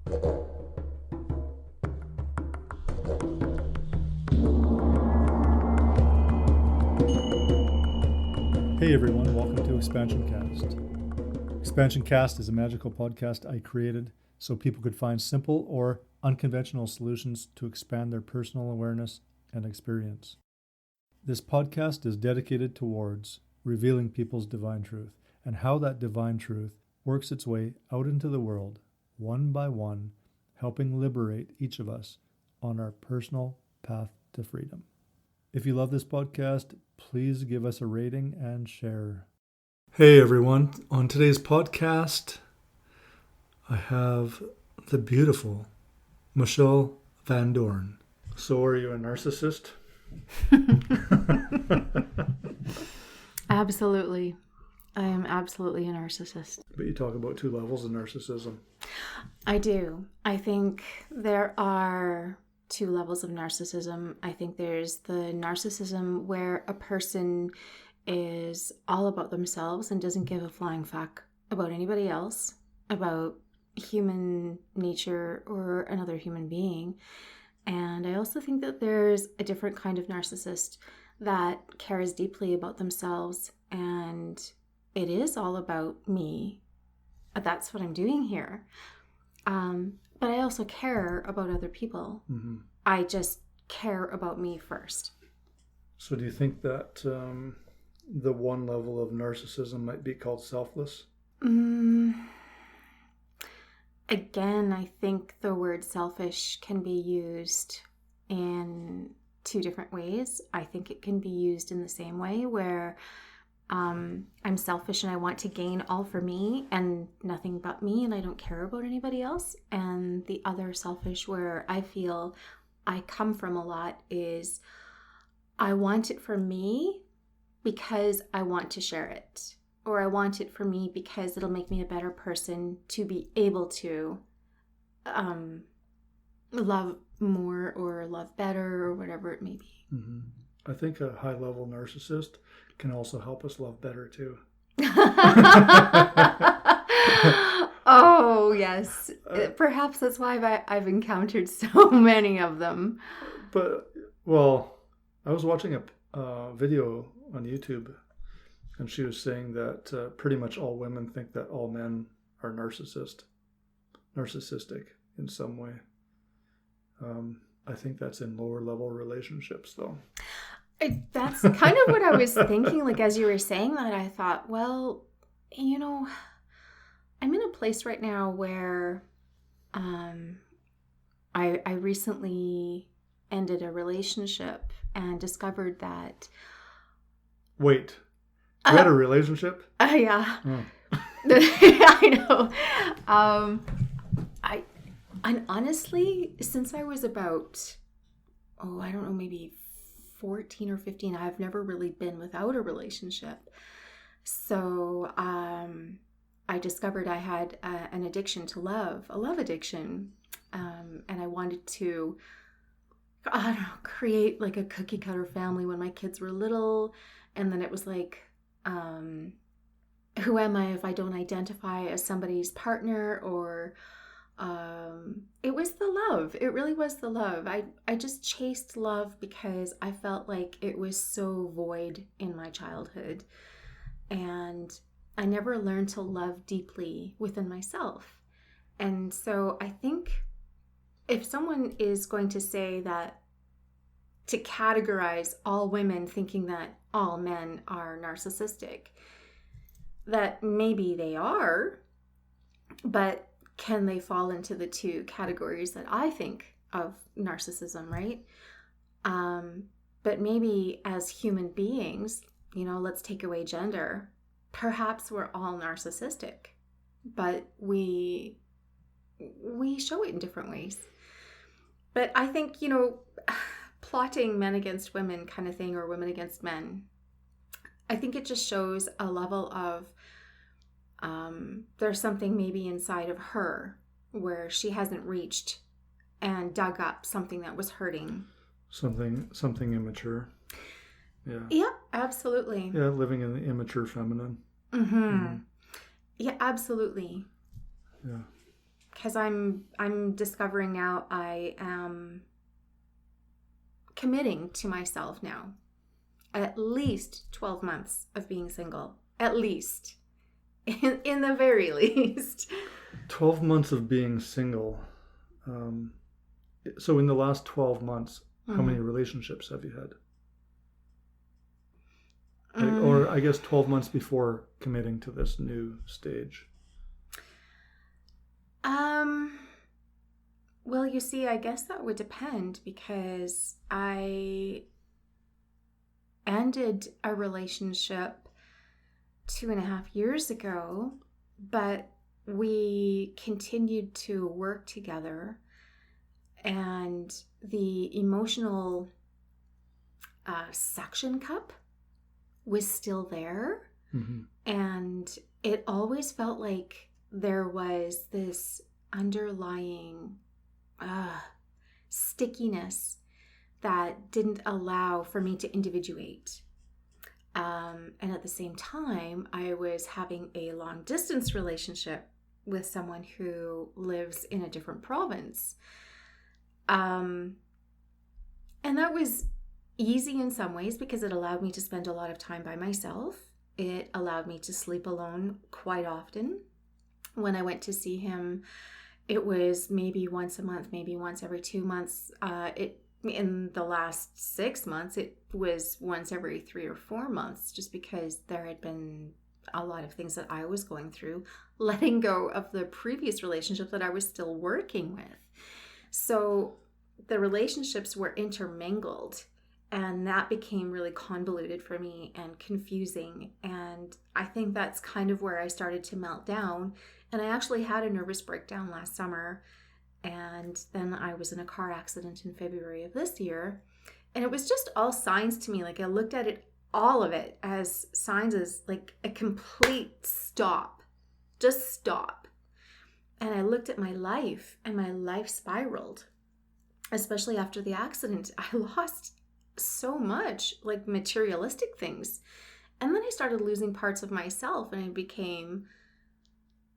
Hey everyone, welcome to Expansion Cast. Expansion Cast is a magical podcast I created so people could find simple or unconventional solutions to expand their personal awareness and experience. This podcast is dedicated towards revealing people's divine truth and how that divine truth works its way out into the world, one by one, helping liberate each of us on our personal path to freedom. If you love this podcast, please give us a rating and share. Hey everyone, on today's podcast, I have the beautiful Michelle Van Doorn. So are you a narcissist? Absolutely. I am absolutely a narcissist. But you talk about two levels of narcissism. I do. I think there are two levels of narcissism. I think there's the narcissism where a person is all about themselves and doesn't give a flying fuck about anybody else, about human nature or another human being. And I also think that there's a different kind of narcissist that cares deeply about themselves and it is all about me. That's what I'm doing here. But I also care about other people. Mm-hmm. I just care about me first. So do you think that the one level of narcissism might be called selfless? Again, I think the word selfish can be used in two different ways. I think it can be used in the same way where I'm selfish and I want to gain all for me and nothing but me and I don't care about anybody else. And the other selfish where I feel I come from a lot is I want it for me because I want to share it. Or I want it for me because it'll make me a better person to be able to love more or love better or whatever it may be. Mm-hmm. I think a high-level narcissist can also help us love better too. Oh, yes. Perhaps that's why I've encountered so many of them. But, well, I was watching a video on YouTube and she was saying that pretty much all women think that all men are narcissistic in some way. I think that's in lower level relationships though. That's kind of what I was thinking. Like, as you were saying that, I thought, well, you know, I'm in a place right now where I recently ended a relationship and discovered that... Wait, you had a relationship? Yeah. Oh. I know. And honestly, since I was about, I don't know, maybe 14 or 15, I've never really been without a relationship. So I discovered I had an addiction to love, a love addiction. And I wanted to, I don't know, create like a cookie cutter family when my kids were little. And then it was like, who am I if I don't identify as somebody's partner? Or it was the love. It really was the love. I just chased love because I felt like it was so void in my childhood. And I never learned to love deeply within myself. And so I think if someone is going to say that, to categorize all women thinking that all men are narcissistic, that maybe they are, but can they fall into the two categories that I think of narcissism, right? But maybe as human beings, let's take away gender. Perhaps we're all narcissistic, but we show it in different ways. But I think, plotting men against women kind of thing, or women against men, I think it just shows a level of there's something maybe inside of her where she hasn't reached and dug up something that was hurting. Something immature. Yeah. Yeah, absolutely. Yeah, living in the immature feminine. Mm-hmm. Yeah, absolutely. Yeah. because I'm discovering now I am committing to myself now. At least 12 months of being single. At least. In the very least. 12 months of being single. So in the last 12 months, how many relationships have you had? Or I guess 12 months before committing to this new stage. Well, you see, I guess that would depend, because I ended a relationship 2.5 years ago, but we continued to work together, and the emotional suction cup was still there. Mm-hmm. And it always felt like there was this underlying stickiness that didn't allow for me to individuate. And at the same time, I was having a long distance relationship with someone who lives in a different province. And that was easy in some ways because it allowed me to spend a lot of time by myself. It allowed me to sleep alone quite often. When I went to see him, it was maybe once a month, maybe once every 2 months. In the last 6 months, it was once every 3 or 4 months, just because there had been a lot of things that I was going through, letting go of the previous relationship that I was still working with. So the relationships were intermingled, and that became really convoluted for me and confusing. And I think that's kind of where I started to melt down. And I actually had a nervous breakdown last summer. And then I was in a car accident in February of this year. And it was just all signs to me. Like, I looked at it, all of it, as signs, as like a complete stop. Just stop. And I looked at my life, and my life spiraled. Especially after the accident, I lost so much, like materialistic things. And then I started losing parts of myself, and I became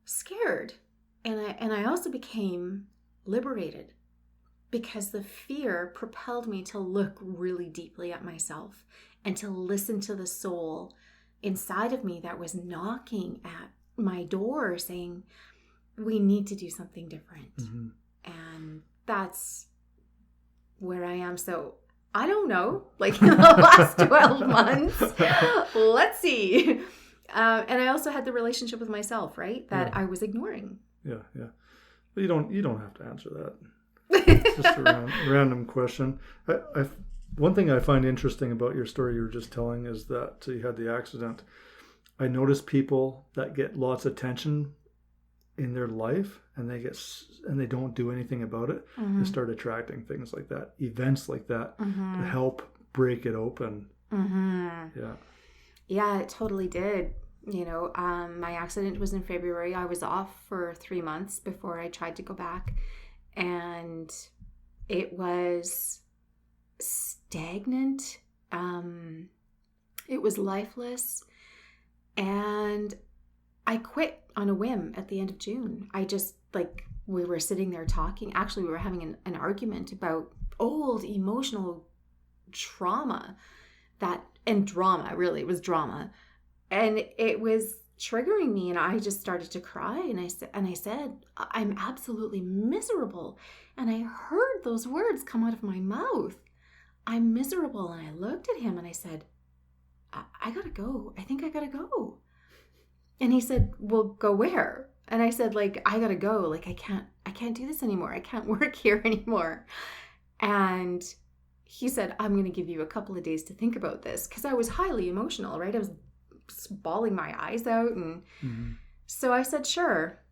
scared. And I also became liberated, because the fear propelled me to look really deeply at myself and to listen to the soul inside of me that was knocking at my door saying, we need to do something different. Mm-hmm. And that's where I am. So I don't know, like in the last 12 months, let's see. And I also had the relationship with myself, right? That I was ignoring. Yeah. But you don't have to answer that. It's just a random question. One thing I find interesting about your story you were just telling is that you had the accident. I notice people that get lots of attention in their life, and they don't do anything about it. Mm-hmm. They start attracting things like that, events like that, mm-hmm. to help break it open. Mm-hmm. Yeah, it totally did. You know, my accident was in February. I was off for 3 months before I tried to go back, and it was stagnant. It was lifeless, and I quit on a whim at the end of June. I just, we were sitting there talking. Actually, we were having an argument about old emotional trauma and drama, really. It was drama. And it was triggering me, and I just started to cry. And I said, I'm absolutely miserable. And I heard those words come out of my mouth. I'm miserable. And I looked at him and I said, I gotta go. I think I gotta go. And he said, well, go where? And I said, I gotta go. I can't do this anymore. I can't work here anymore. And he said, I'm going to give you a couple of days to think about this, because I was highly emotional, right? I was bawling my eyes out. And mm-hmm. So I said, sure,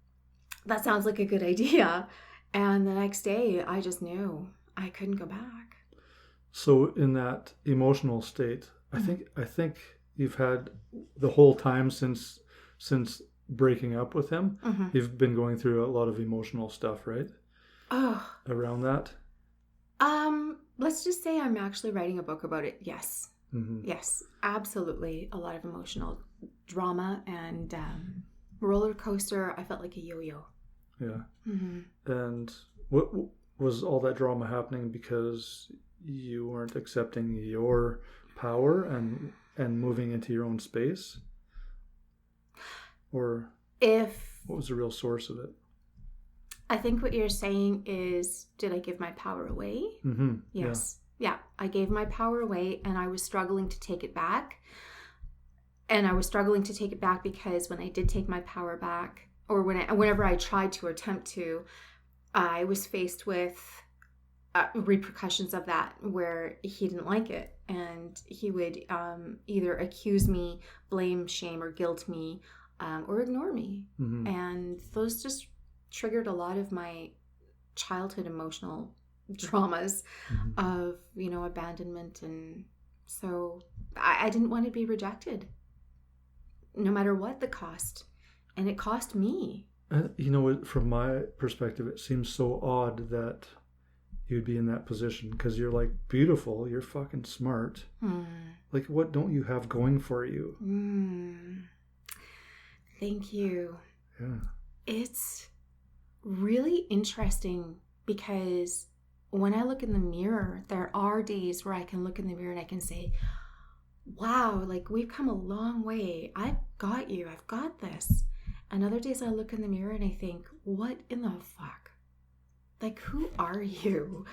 that sounds like a good idea. And the next day I just knew I couldn't go back. So in that emotional state, mm-hmm. I think you've had the whole time since breaking up with him, mm-hmm. you've been going through a lot of emotional stuff, right? Oh. Around that? Let's just say I'm actually writing a book about it. Yes. Mm-hmm. Yes, absolutely. A lot of emotional drama and roller coaster. I felt like a yo-yo. Yeah. Mm-hmm. And what was all that drama happening because you weren't accepting your power and moving into your own space? Or what was the real source of it? I think what you're saying is, did I give my power away? Mm-hmm. Yes. Yeah, I gave my power away and I was struggling to take it back. And I was struggling to take it back because when I did take my power back, or whenever I tried to or attempt to, I was faced with repercussions of that where he didn't like it. And he would either accuse me, blame, shame, or guilt me, or ignore me. Mm-hmm. And those just triggered a lot of my childhood emotional traumas of, abandonment. And so I didn't want to be rejected, no matter what the cost. And it cost me. From my perspective, it seems so odd that you'd be in that position because you're like beautiful, you're fucking smart. Like, what don't you have going for you? Thank you. Yeah. It's really interesting because when I look in the mirror, there are days where I can look in the mirror and I can say, wow, like we've come a long way. I've got you. I've got this. And other days I look in the mirror and I think, what in the fuck? Like, who are you?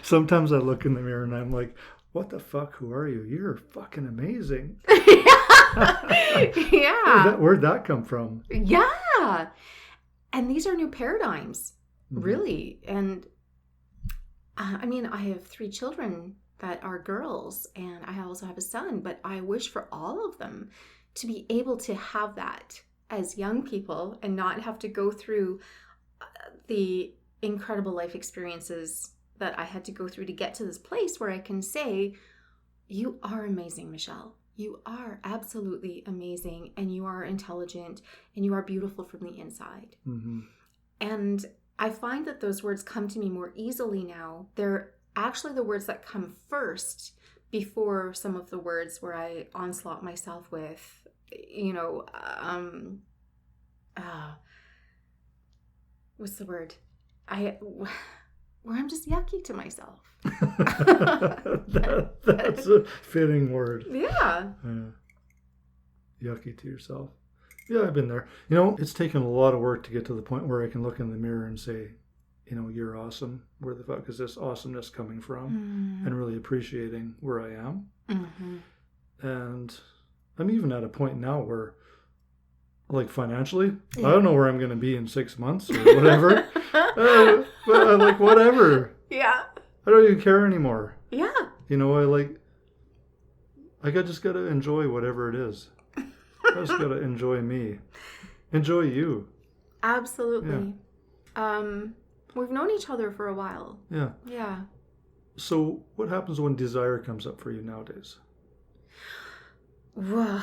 Sometimes I look in the mirror and I'm like, what the fuck? Who are you? You're fucking amazing. Yeah. Where'd that come from? Yeah. And these are new paradigms, really. And I have 3 children that are girls, and I also have a son, but I wish for all of them to be able to have that as young people and not have to go through the incredible life experiences that I had to go through to get to this place where I can say, you are amazing, Michelle. You are absolutely amazing, and you are intelligent, and you are beautiful from the inside. And I find that those words come to me more easily now. They're actually the words that come first before some of the words where I onslaught myself with, what's the word? Where I'm just yucky to myself. That's a fitting word. Yeah. Yucky to yourself. Yeah, I've been there. It's taken a lot of work to get to the point where I can look in the mirror and say, you're awesome. Where the fuck is this awesomeness coming from? And really appreciating where I am. And I'm even at a point now where, like, financially, I don't know where I'm going to be in 6 months or whatever. But I'm like, whatever. Yeah. I don't even care anymore. Yeah. I just got to enjoy whatever it is. I just got to enjoy me. Enjoy you. Absolutely. Yeah. We've known each other for a while. Yeah. Yeah. So what happens when desire comes up for you nowadays? Whoa.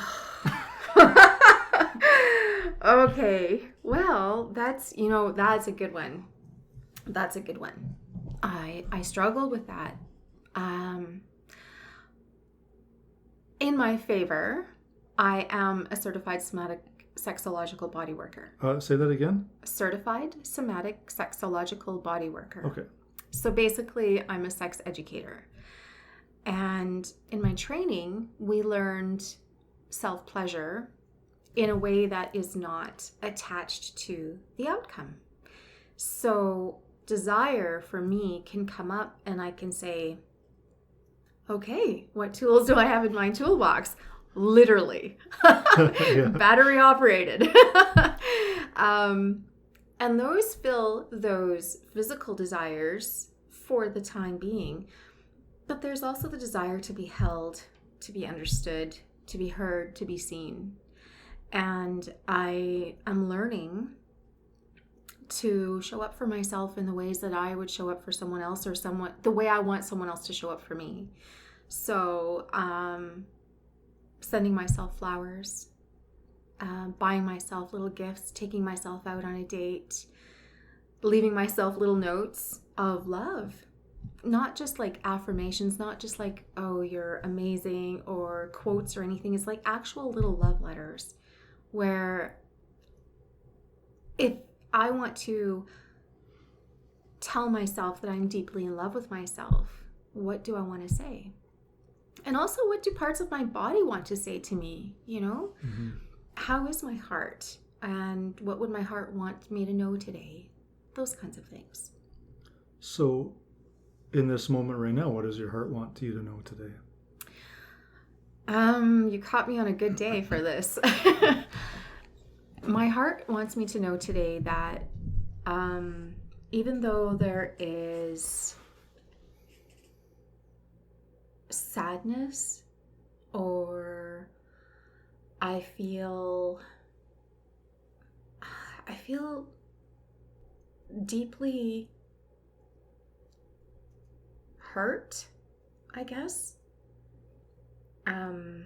Okay. Well, that's a good one. That's a good one. I struggle with that. In my favor, I am a certified somatic sexological body worker. Say that again? Certified somatic sexological body worker. Okay. So basically, I'm a sex educator. And in my training, we learned self-pleasure in a way that is not attached to the outcome. So desire for me can come up and I can say, okay, what tools do I have in my toolbox? Literally. Battery operated. And those fill those physical desires for the time being. But there's also the desire to be held, to be understood, to be heard, to be seen. And I am learning to show up for myself in the ways that I would show up for someone else, or the way I want someone else to show up for me. So, sending myself flowers, buying myself little gifts, taking myself out on a date, leaving myself little notes of love not just like affirmations, not just like, oh, you're amazing, or quotes or anything. It's like actual little love letters where if I want to tell myself that I'm deeply in love with myself, what do I want to say? And also, what do parts of my body want to say to me? You know, how is my heart? And what would my heart want me to know today? Those kinds of things. So, in this moment right now, what does your heart want you to know today? You caught me on a good day for this. My heart wants me to know today that even though there is sadness, or I feel deeply hurt, I guess. I've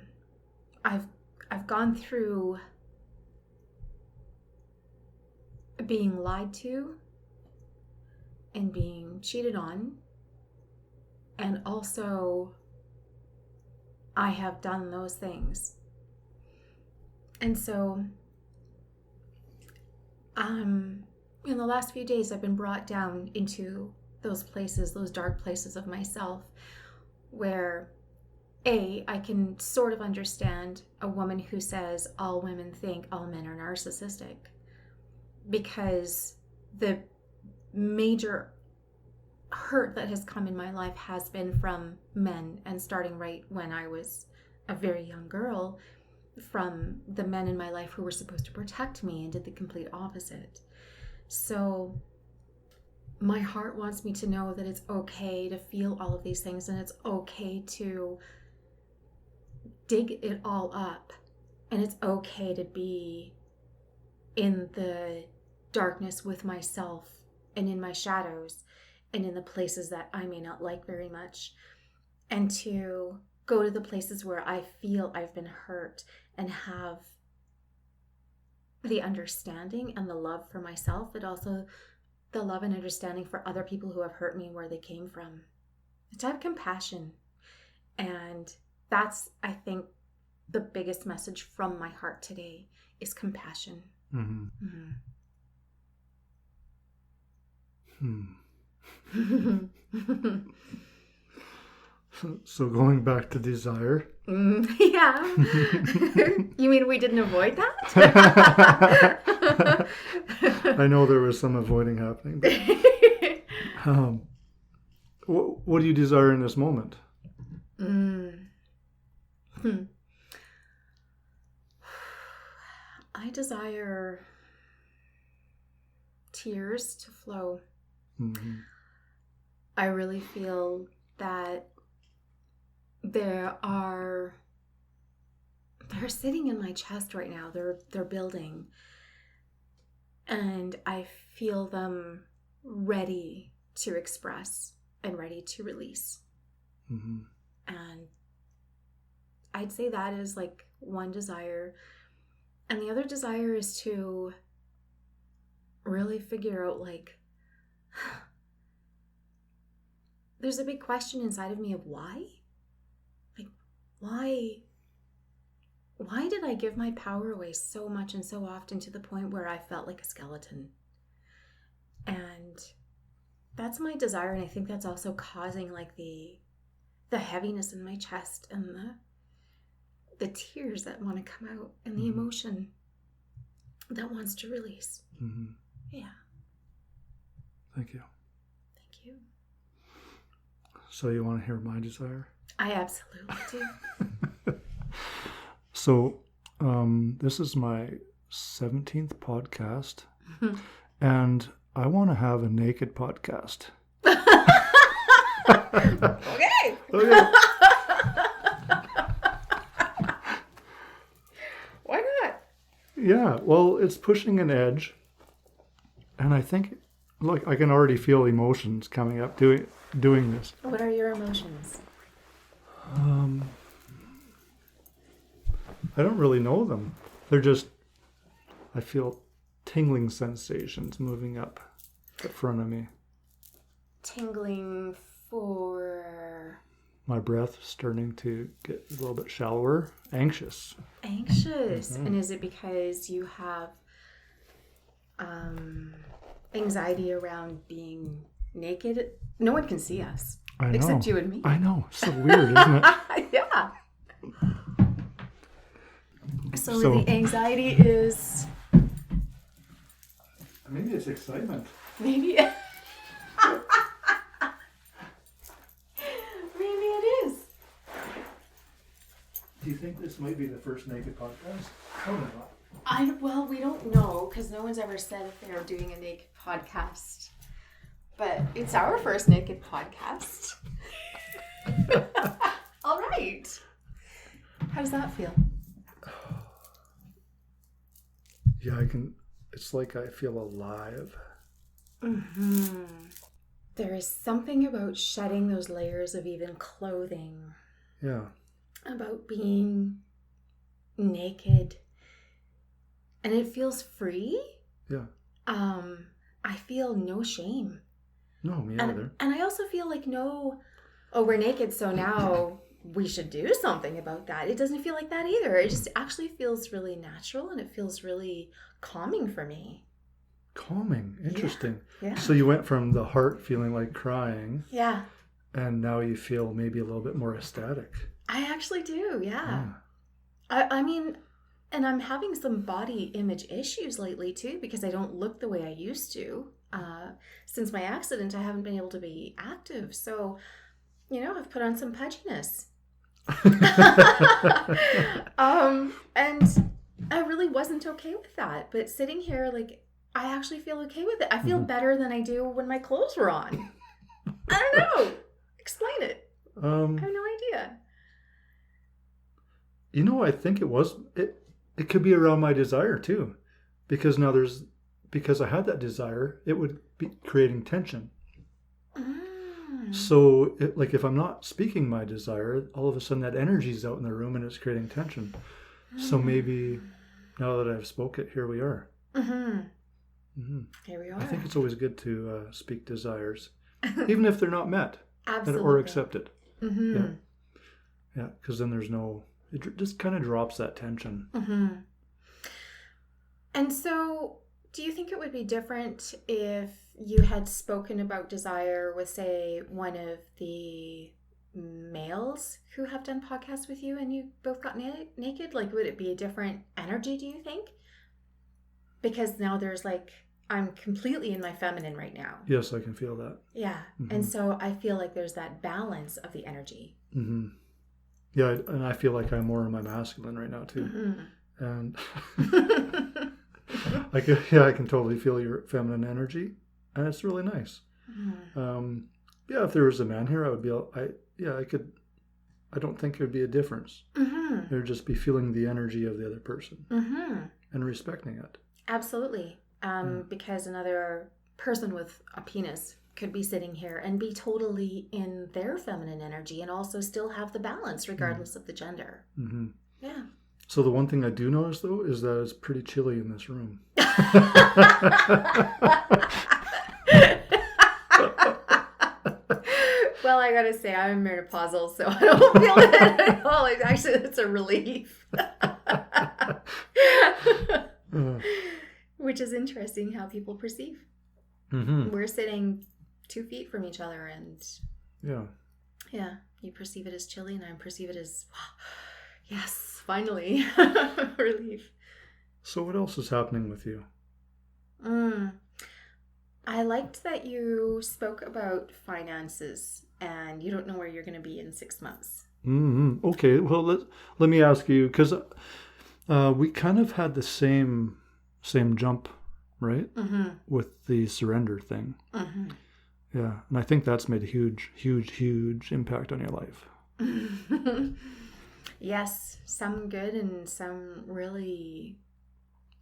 gone through being lied to and being cheated on, and also I have done those things. And so in the last few days I've been brought down into those places, those dark places of myself, where I can sort of understand a woman who says all women think all men are narcissistic, because the major hurt that has come in my life has been from men, and starting right when I was a very young girl, from the men in my life who were supposed to protect me and did the complete opposite. So my heart wants me to know that it's okay to feel all of these things, and it's okay to dig it all up, and it's okay to be in the darkness with myself and in my shadows and in the places that I may not like very much, and to go to the places where I feel I've been hurt and have the understanding and the love for myself, but also the love and understanding for other people who have hurt me and where they came from. To have compassion. And that's, I think, the biggest message from my heart today is compassion. So going back to desire. Yeah. You mean we didn't avoid that? I know there was some avoiding happening. But, what do you desire in this moment? I desire tears to flow. I really feel that they're sitting in my chest right now. They're building, and I feel them ready to express and ready to release. And I'd say that is like one desire. And the other desire is to really figure out, like, there's a big question inside of me of why? Like, why did I give my power away so much and so often to the point where I felt like a skeleton? And that's my desire, and I think that's also causing like the heaviness in my chest and the tears that want to come out and the emotion that wants to release. Yeah. Thank you. Thank you. So you want to hear my desire? I absolutely do. So this is my 17th podcast, and I want to have a naked podcast. Okay. Why not? Yeah, well, it's pushing an edge, and I think, look, I can already feel emotions coming up doing this. What are your emotions? I don't really know them. They're just, I feel tingling sensations moving up in front of me. Tingling For My breath starting to get a little bit shallower. Anxious. anxious. Mm-hmm. And is it because you have anxiety around being naked? No one can see us. I know. Except you and me. I know. So weird, isn't it? Yeah. So the anxiety is... Maybe it's excitement. Maybe... Maybe it is. Do you think this might be the first naked podcast? Probably not. Well, we don't know because no one's ever said if they're doing a naked podcast. But it's our first naked podcast. All right. How does that feel? Yeah, it's like I feel alive. Mm-hmm. There is something about shedding those layers of even clothing. Yeah. About being naked. And it feels free. Yeah. I feel no shame. No, me either. And I also feel like we're naked, so now we should do something about that. It doesn't feel like that either. It just actually feels really natural and it feels really calming for me. Calming. Interesting. Yeah. So you went from the heart feeling like crying. Yeah. And now you feel maybe a little bit more ecstatic. I actually do, yeah. I mean, and I'm having some body image issues lately too because I don't look the way I used to. Since my accident, I haven't been able to be active. So, I've put on some pudginess. And I really wasn't okay with that. But sitting here, I actually feel okay with it. I feel better than I do when my clothes were on. I don't know. Explain it. I have no idea. I think it could be around my desire too. Because now because I had that desire, it would be creating tension. So, if I'm not speaking my desire, all of a sudden that energy's out in the room and it's creating tension. So maybe now that I've spoke it, here we are. Here we are. I think it's always good to speak desires, even if they're not met. Absolutely. Or accepted. Yeah, because then it just kind of drops that tension. And so, do you think it would be different if you had spoken about desire with, say, one of the males who have done podcasts with you and you both got naked? Would it be a different energy, do you think? Because now there's I'm completely in my feminine right now. Yes, I can feel that. Yeah. And so I feel like there's that balance of the energy. Yeah, and I feel like I'm more in my masculine right now too. And I can totally feel your feminine energy, and it's really nice. If there was a man here, I would be. I could. I don't think there'd be a difference. It would just be feeling the energy of the other person and respecting it. Absolutely, because another person with a penis could be sitting here and be totally in their feminine energy and also still have the balance regardless of the gender. Yeah. So the one thing I do notice, though, is that it's pretty chilly in this room. Well, I gotta say, I'm menopausal, so I don't feel it at all. It's a relief. Which is interesting how people perceive. We're sitting 2 feet from each other, and yeah, you perceive it as chilly, and I perceive it as, yes, finally, relief. So what else is happening with you? I liked that you spoke about finances, and you don't know where you're going to be in 6 months. Okay, well, let me ask you, because we kind of had the same jump, right? With the surrender thing. Yeah, and I think that's made a huge impact on your life. Yes, some good and some really,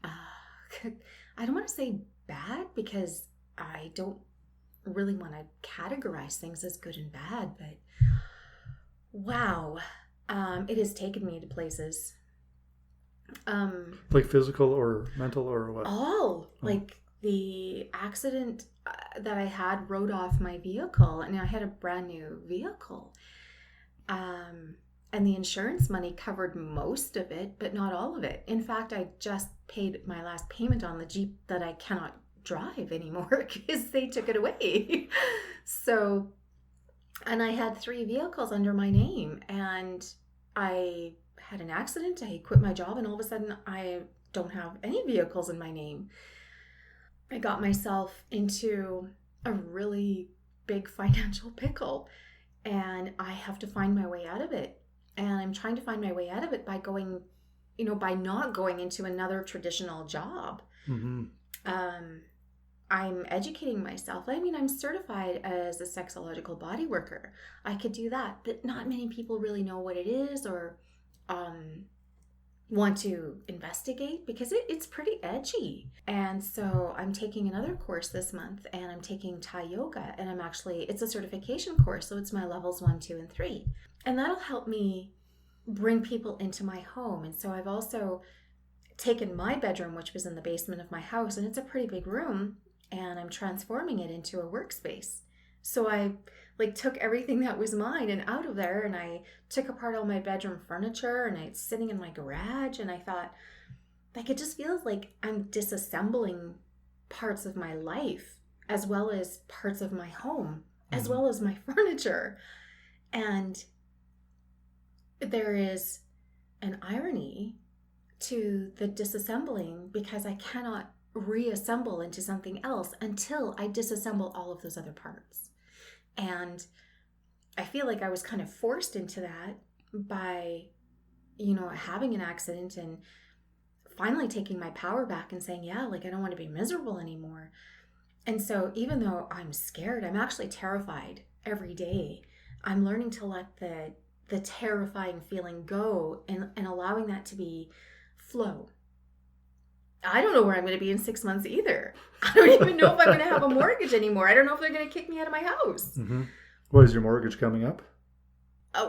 I don't want to say bad because I don't really want to categorize things as good and bad, but wow, it has taken me to places. Like physical or mental or what? All. Like the accident, that I had wrote off my vehicle, and I had a brand new vehicle. And the insurance money covered most of it, but not all of it. In fact, I just paid my last payment on the Jeep that I cannot drive anymore because they took it away. So, and I had 3 vehicles under my name, and I had an accident. I quit my job, and all of a sudden I don't have any vehicles in my name. I got myself into a really big financial pickle, and I have to find my way out of it. And I'm trying to find my way out of it by going, by not going into another traditional job. Mm-hmm. I'm educating myself. I mean, I'm certified as a sexological body worker. I could do that, but not many people really know what it is or want to investigate because it's pretty edgy. And so I'm taking another course this month, and I'm taking Thai yoga, and it's a certification course, so it's my levels 1, 2, and 3. And that'll help me bring people into my home. And so I've also taken my bedroom, which was in the basement of my house, and it's a pretty big room, and I'm transforming it into a workspace. So I took everything that was mine and out of there, and I took apart all my bedroom furniture, and it's sitting in my garage, and I thought, it just feels like I'm disassembling parts of my life as well as parts of my home, as well as my furniture. And there is an irony to the disassembling because I cannot reassemble into something else until I disassemble all of those other parts. And I feel like I was kind of forced into that by, having an accident and finally taking my power back and saying, I don't want to be miserable anymore. And so even though I'm scared, I'm actually terrified every day. I'm learning to let the terrifying feeling go and allowing that to be flow. I don't know where I'm going to be in 6 months either. I don't even know if I'm going to have a mortgage anymore. I don't know if they're going to kick me out of my house. Mm-hmm. What is your mortgage coming up?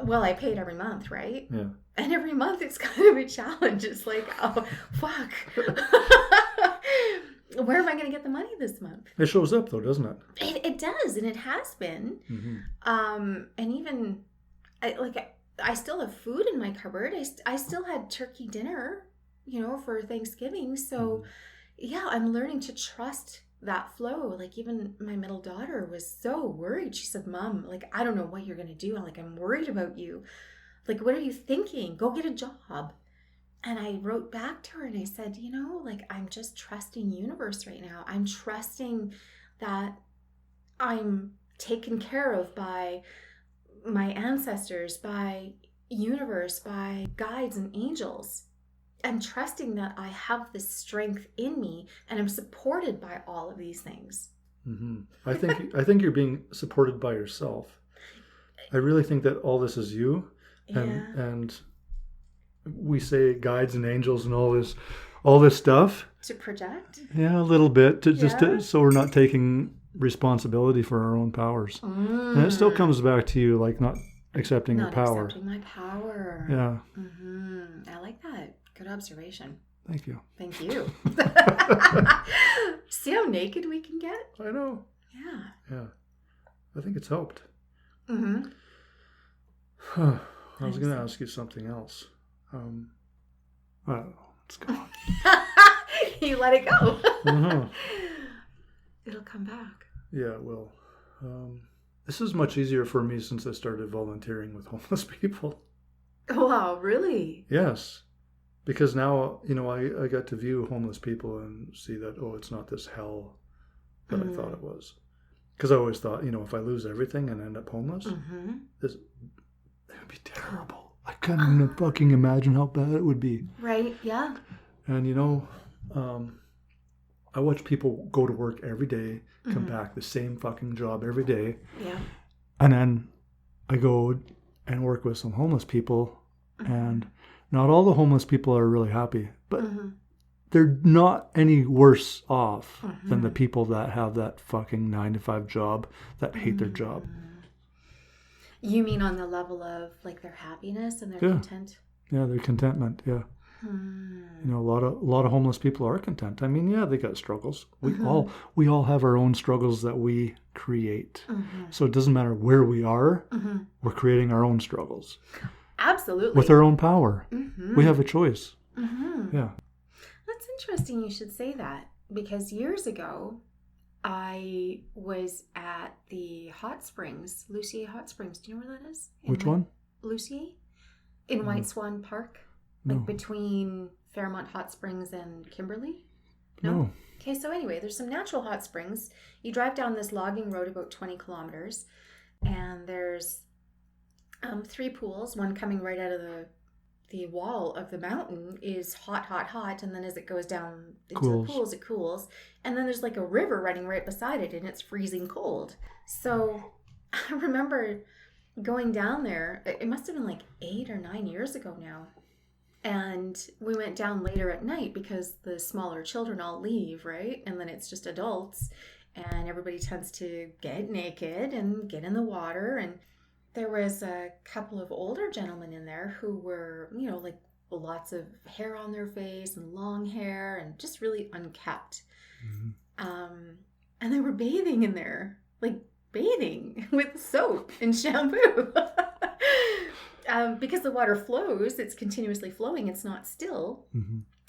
Well, I pay it every month, right? Yeah. And every month it's kind of a challenge. It's like, oh, fuck. Where am I going to get the money this month? It shows up though, doesn't it? It does, and it has been. Mm-hmm. And even, I still have food in my cupboard. I still had turkey dinner, for Thanksgiving. So, I'm learning to trust that flow. Even my middle daughter was so worried. She said, Mom, I don't know what you're going to do. I'm worried about you. What are you thinking? Go get a job. And I wrote back to her and I said, I'm just trusting universe right now. I'm trusting that I'm taken care of by my ancestors, by universe, by guides and angels. I'm trusting that I have this strength in me and I'm supported by all of these things. Mm-hmm. I think you're being supported by yourself. I really think that all this is you, and we say guides and angels and all this stuff to project. Yeah, a little bit so we're not taking responsibility for our own powers, and it still comes back to you, not accepting your power. Not accepting my power. Yeah. Mm-hmm. I like that. Good observation. Thank you. Thank you. See how naked we can get? I know. Yeah. Yeah. I think it's helped. Mm-hmm. I was going to ask you something else. I don't know. It's gone. You let it go. Uh-huh. It'll come back. Yeah, it will. This is much easier for me since I started volunteering with homeless people. Wow, really? Yes. Because now, I got to view homeless people and see that, it's not this hell that I thought it was. Because I always thought, if I lose everything and end up homeless, it would be terrible. I couldn't even fucking imagine how bad it would be. Right, yeah. And, I watch people go to work every day, come back, the same fucking job every day. Yeah. And then I go and work with some homeless people, and not all the homeless people are really happy, but they're not any worse off than the people that have that fucking 9-to-5 job that hate their job. You mean on the level of their happiness and their content? Yeah, their contentment, yeah. You know, a lot of homeless people are content. I mean, yeah, they got struggles. We all have our own struggles that we create. So it doesn't matter where we are. We're creating our own struggles. Absolutely. With our own power. We have a choice. Yeah. That's interesting you should say that, because years ago I was at the hot springs, Lucier Hot Springs. Do you know where that is? Which one? Lucier in White Swan Park, like between Fairmont Hot Springs and Kimberley. No. Okay, so anyway, there's some natural hot springs. You drive down this logging road about 20 kilometers, and there's 3 pools. One coming right out of the wall of the mountain is hot, hot, hot, and then as it goes down into the pools, it cools. And then there's like a river running right beside it, and it's freezing cold. So I remember going down there. It must have been like 8 or 9 years ago now. And we went down later at night because the smaller children all leave, right? And then it's just adults, and everybody tends to get naked and get in the water. And there was a couple of older gentlemen in there who were, you know, like lots of hair on their face and long hair and just really unkept. And they were bathing in there, like bathing with soap and shampoo. Because the water flows, it's continuously flowing. It's not still.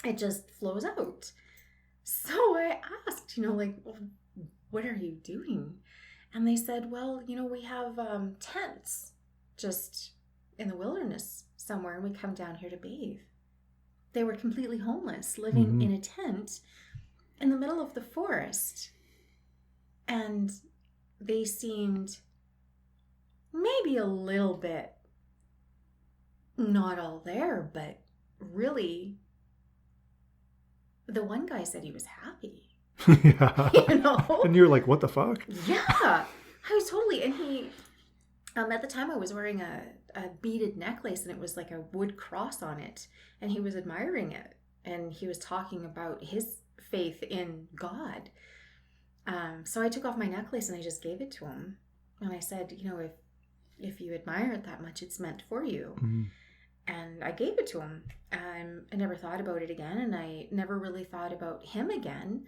It just flows out. So I asked, you know, like, well, what are you doing? And they said, well, you know, we have tents just in the wilderness somewhere, and we come down here to bathe. They were completely homeless, living in a tent in the middle of the forest. And they seemed maybe a little bit not all there, but really, the one guy said he was happy. Yeah. You know? And you're like, what the fuck? Yeah. I was totally, and he, at the time I was wearing a beaded necklace, and it was like a wood cross on it, and he was admiring it, and he was talking about his faith in God. So I took off my necklace and I just gave it to him, and I said, you know, if you admire it that much, it's meant for you. And I gave it to him. I never thought about it again, and I never really thought about him again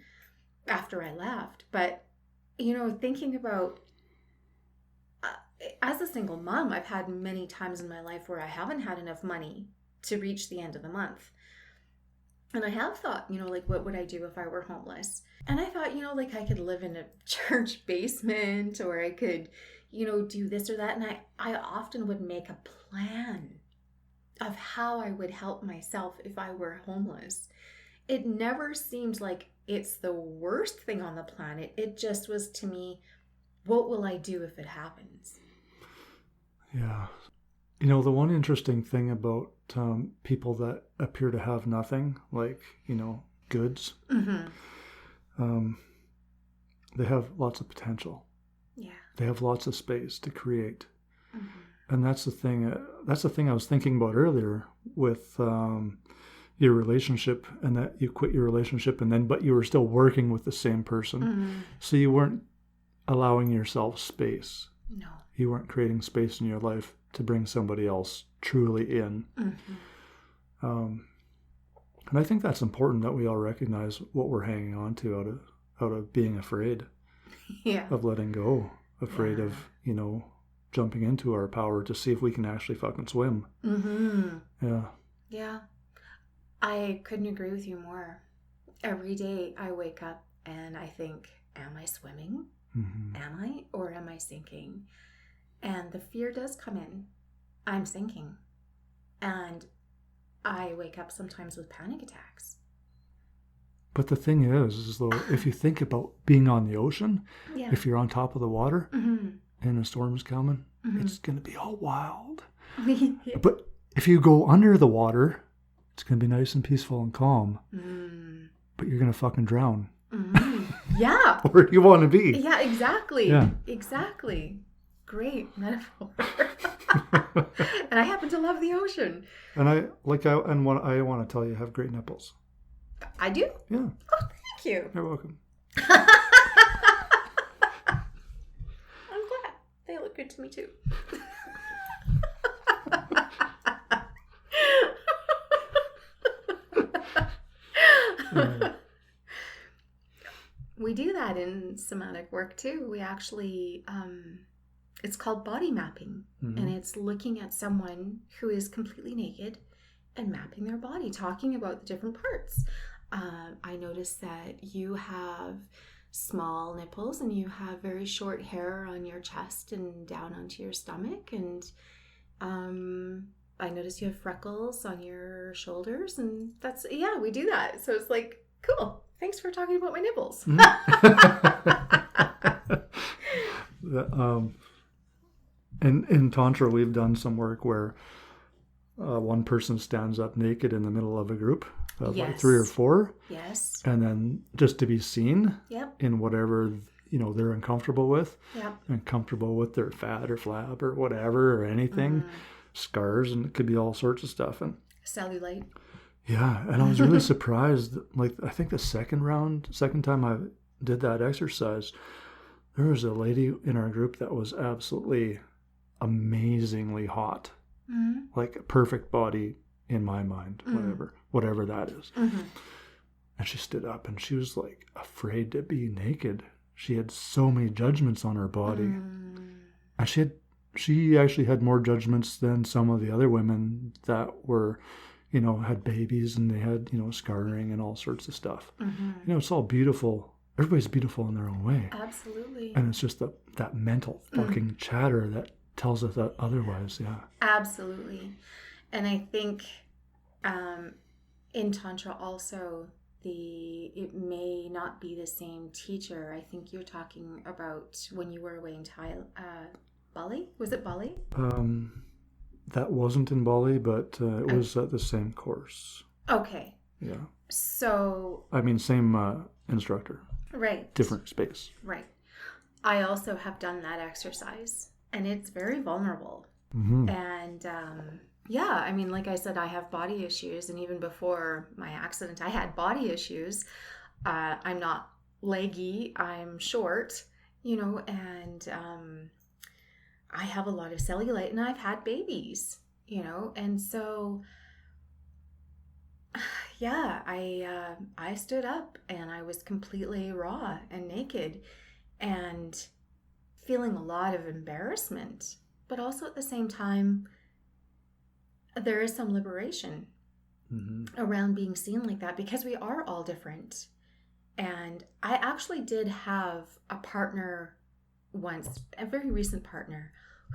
after I left. But, you know, thinking about, as a single mom, I've had many times in my life where I haven't had enough money to reach the end of the month. And I have thought, you know, like, what would I do if I were homeless? And I thought, you know, like, I could live in a church basement, or I could, you know, do this or that. And I often would make a plan of how I would help myself if I were homeless. It never seemed like it's the worst thing on the planet. It just was, to me, what will I do if it happens? Yeah. You know, the one interesting thing about people that appear to have nothing, like, you know, goods, they have lots of potential. Yeah. They have lots of space to create. And that's the thing I was thinking about earlier with your relationship, and that you quit your relationship, but you were still working with the same person. So you weren't allowing yourself space. No. You weren't creating space in your life to bring somebody else truly in. And I think that's important, that we all recognize what we're hanging on to out of being afraid. Of letting go, afraid of, you know, jumping into our power to see if we can actually fucking swim. Yeah. I couldn't agree with you more. Every day I wake up and I think, am I swimming? Am I? Or am I sinking? And the fear does come in. I'm sinking. And I wake up sometimes with panic attacks. But the thing is though, if you think about being on the ocean, if you're on top of the water and a storm's coming, it's going to be all wild. But if you go under the water, it's going to be nice and peaceful and calm. But you're going to fucking drown. Yeah. Where you want to be. Yeah, exactly. Yeah. Exactly. Great metaphor. And I happen to love the ocean. And I want to tell you, I have great nipples. I do? Yeah. Oh, thank you. You're welcome. I'm glad. They look good to me too. We do that in somatic work too. We actually, it's called body mapping, and it's looking at someone who is completely naked and mapping their body, talking about the different parts. I noticed that you have small nipples and you have very short hair on your chest and down onto your stomach, and I noticed you have freckles on your shoulders, and that's, yeah, we do that. So it's like, cool. Thanks for talking about my nipples. In Tantra, we've done some work where one person stands up naked in the middle of a group of like 3 or 4. Yes. And then just to be seen Yep. in whatever, they're uncomfortable with. Yep. And comfortable with their fat or flab or whatever or anything. Scars, and it could be all sorts of stuff. And cellulite. yeah, and I was really surprised. Like, I think the second time I did that exercise, there was a lady in our group that was absolutely amazingly hot. Like a perfect body in my mind, whatever that is. And she stood up and she was like afraid to be naked. She had so many judgments on her body. And she actually had more judgments than some of the other women that were, had babies and they had, scarring and all sorts of stuff. It's all beautiful. Everybody's beautiful in their own way. Absolutely. And it's just that mental fucking chatter that tells us that otherwise. Yeah. Absolutely. And I think in Tantra also, it may not be the same teacher. I think you're talking about when you were away in Bali? Was it Bali? That wasn't in Bali, but it was at the same course. Okay. Yeah. So... I mean, same instructor. Right. Different space. Right. I also have done that exercise, and it's very vulnerable. And yeah, I mean, like I said, I have body issues, and even before my accident, I had body issues. I'm not leggy, I'm short, and I have a lot of cellulite, and I've had babies, and so yeah, I stood up and I was completely raw and naked and feeling a lot of embarrassment, but also at the same time, there is some liberation around being seen like that, because we are all different. And I actually did have a partner once, a very recent partner,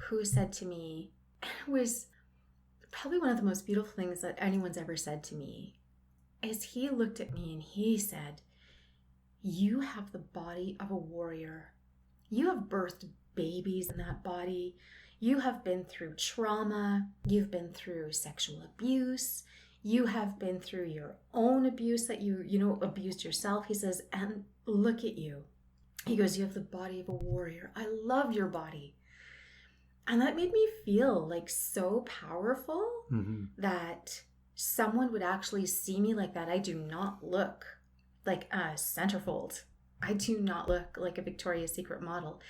who said to me, it was probably one of the most beautiful things that anyone's ever said to me, is he looked at me and he said, "You have the body of a warrior. You have birthed babies in that body. You have been through trauma. You've been through sexual abuse. You have been through your own abuse that you abused yourself." He says, "And look at you." He goes, "You have the body of a warrior. I love your body." And that made me feel like so powerful that someone would actually see me like that. I do not look like a centerfold. I do not look like a Victoria's Secret model.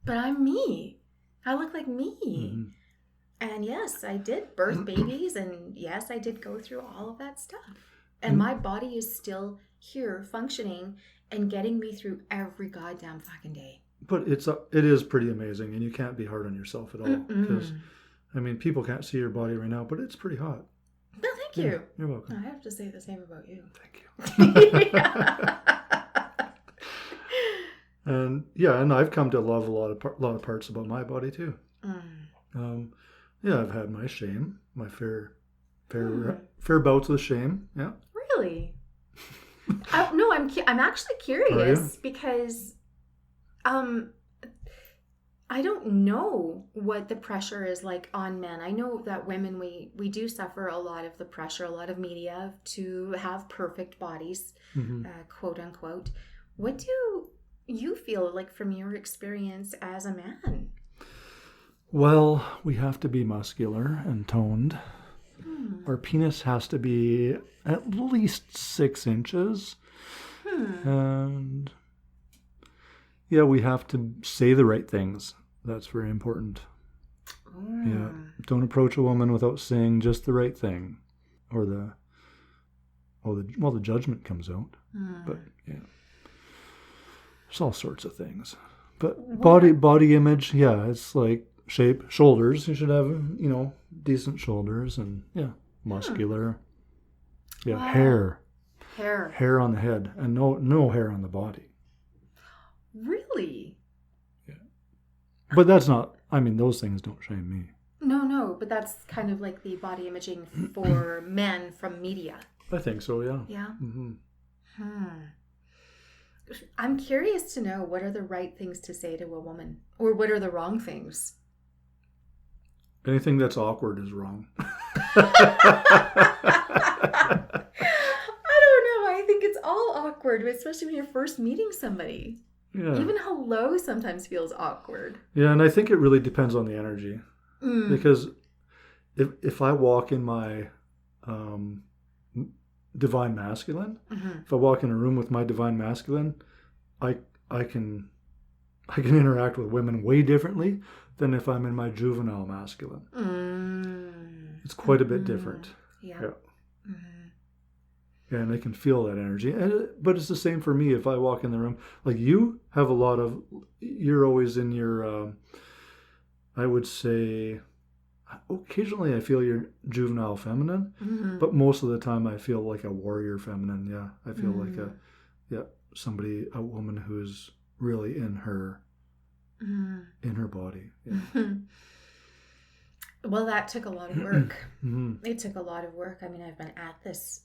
But I'm me. I look like me. And yes, I did birth babies, and yes, I did go through all of that stuff. And my body is still here functioning and getting me through every goddamn fucking day. But it is pretty amazing, and you can't be hard on yourself at all. Because, I mean, people can't see your body right now, but it's pretty hot. No, thank you. Yeah, you're welcome. I have to say the same about you. Thank you. And I've come to love a lot of parts about my body too. I've had my shame, my fair bouts with shame. Yeah. Really? No, I'm actually curious because I don't know what the pressure is like on men. I know that women, we do suffer a lot of the pressure, a lot of media to have perfect bodies, quote unquote. What do you feel like from your experience as a man? Well, we have to be muscular and toned. Our penis has to be at least 6 inches. And yeah, we have to say the right things. That's very important. Yeah. Don't approach a woman without saying just the right thing. or the judgment comes out. But yeah, there's all sorts of things. But body image, yeah, it's like shape, shoulders. You should have, decent shoulders, and muscular. Yeah, Wow. hair on the head, and no hair on the body. Really? Yeah, but that's not. I mean, those things don't shame me. No, but that's kind of like the body imaging for men from media. I think so. Yeah. Yeah. Mm-hmm. I'm curious to know, what are the right things to say to a woman, or what are the wrong things? Anything that's awkward is wrong. I don't know. I think it's all awkward, especially when you're first meeting somebody. Yeah. Even hello sometimes feels awkward. Yeah, and I think it really depends on the energy. Because if I walk in my divine masculine, if I walk in a room with my divine masculine, I can interact with women way differently than if I'm in my juvenile masculine. It's quite a bit different. Yeah. Yeah, and I can feel that energy. But it's the same for me if I walk in the room. Like, you have you're always in your, I would say, occasionally I feel you're juvenile feminine, but most of the time I feel like a warrior feminine. Yeah, I feel like a woman who's really in her body. Yeah. Well, that took a lot of work. It took a lot of work. I mean, I've been at this,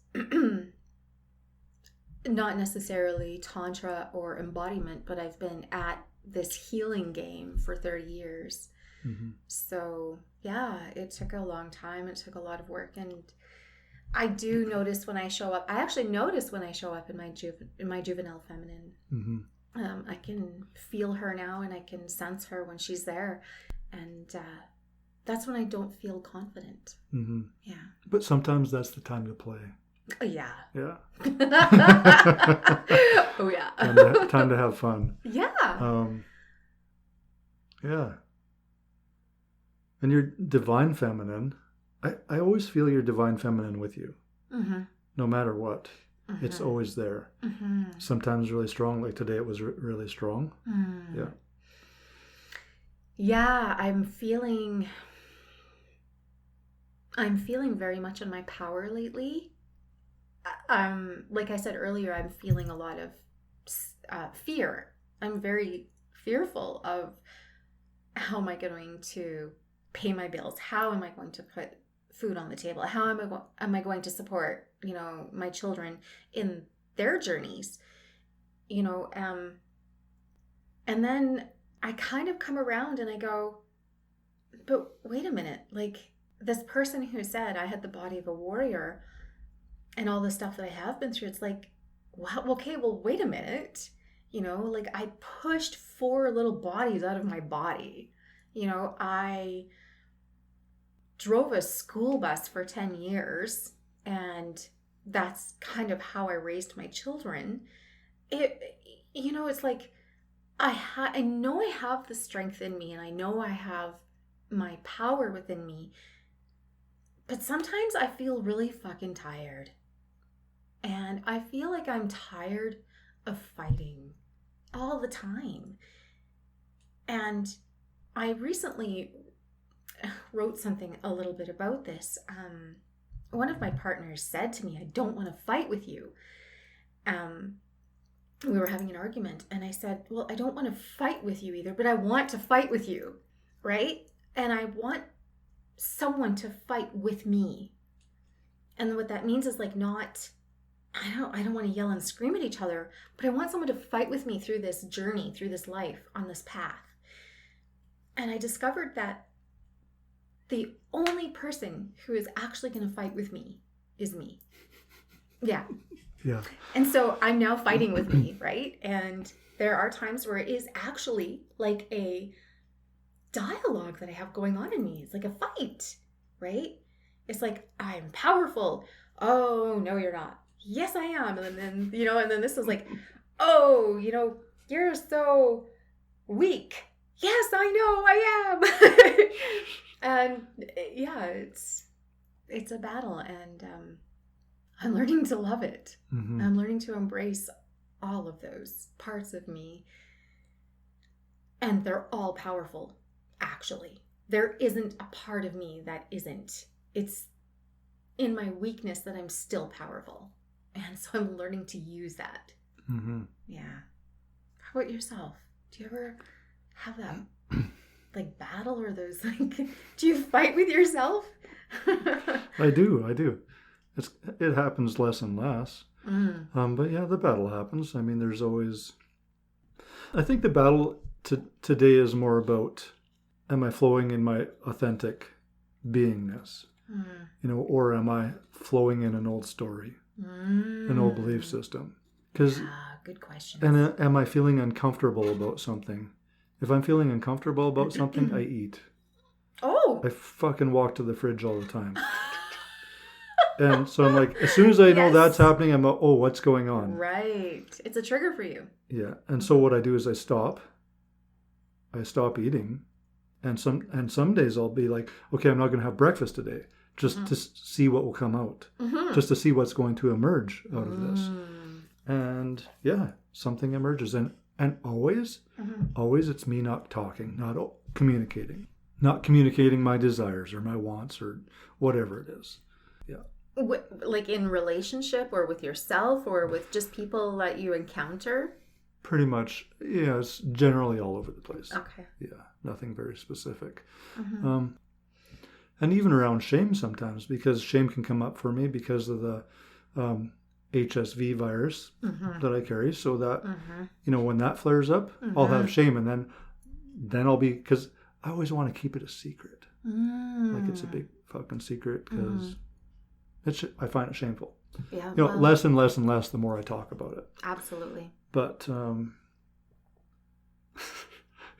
not necessarily tantra or embodiment, but I've been at this healing game for 30 years. So yeah, it took a long time. It took a lot of work, and I do notice when I show up. I actually notice when I show up in my juvenile feminine. I can feel her now, and I can sense her when she's there, and that's when I don't feel confident. Yeah. But sometimes that's the time to play. Yeah. Yeah. Oh yeah. Time to have fun. Yeah. Yeah. And your divine feminine, I always feel your divine feminine with you. No matter what. It's always there. Sometimes really strong. Like today it was really strong. Yeah. Yeah, I'm feeling very much in my power lately. Like I said earlier, I'm feeling a lot of fear. I'm very fearful of, how am I going to pay my bills? How am I going to put food on the table? How am I going to support, my children in their journeys? And then I kind of come around and I go, but wait a minute, like this person who said I had the body of a warrior and all the stuff that I have been through, it's like, wow, okay, well, wait a minute. Like I pushed 4 little bodies out of my body. I drove a school bus for 10 years, and that's kind of how I raised my children. It's like I know I have the strength in me, and I know I have my power within me, but sometimes I feel really fucking tired. And I feel like I'm tired of fighting all the time. And I recently wrote something a little bit about this. One of my partners said to me, I don't want to fight with you. We were having an argument, and I said, well, I don't want to fight with you either, but I want to fight with you, right? And I want someone to fight with me. And what that means is like I don't want to yell and scream at each other, but I want someone to fight with me through this journey, through this life, on this path. And I discovered that the only person who is actually going to fight with me is me. Yeah. Yeah. And so I'm now fighting with me, right? And there are times where it is actually like a dialogue that I have going on in me. It's like a fight, right? It's like, I'm powerful. Oh, no, you're not. Yes, I am. And then, and then this is like, oh, you're so weak. Yes, I know I am. And yeah, it's a battle, and I'm learning to love it. Mm-hmm. I'm learning to embrace all of those parts of me. And they're all powerful, actually. There isn't a part of me that isn't. It's in my weakness that I'm still powerful. And so I'm learning to use that. Mm-hmm. Yeah. How about yourself? Do you ever have that like battle, or those like, do you fight with yourself? I do. It happens less and less. But yeah, the battle happens. I mean, there's always, I think the battle today is more about, am I flowing in my authentic beingness? Or am I flowing in an old story, an old belief system? Because good question. And am I feeling uncomfortable about something? If I'm feeling uncomfortable about something, I eat. Oh! I fucking walk to the fridge all the time. And so I'm like, as soon as I know that's happening, I'm like, oh, what's going on? Right. It's a trigger for you. Yeah. And so what I do is I stop eating. And some days I'll be like, okay, I'm not going to have breakfast today, just to see what will come out, just to see what's going to emerge out of this. And yeah, something emerges. And always it's me not talking, not communicating my desires or my wants or whatever it is. Yeah. Like in relationship, or with yourself, or with just people that you encounter? Pretty much, yeah, it's generally all over the place. Okay. Yeah, nothing very specific. And even around shame sometimes, because shame can come up for me because of the HSV virus that I carry. So that, when that flares up, I'll have shame. And then I'll be, because I always want to keep it a secret. Like it's a big fucking secret, because I find it shameful. Yeah. Less and less and less the more I talk about it. Absolutely. But,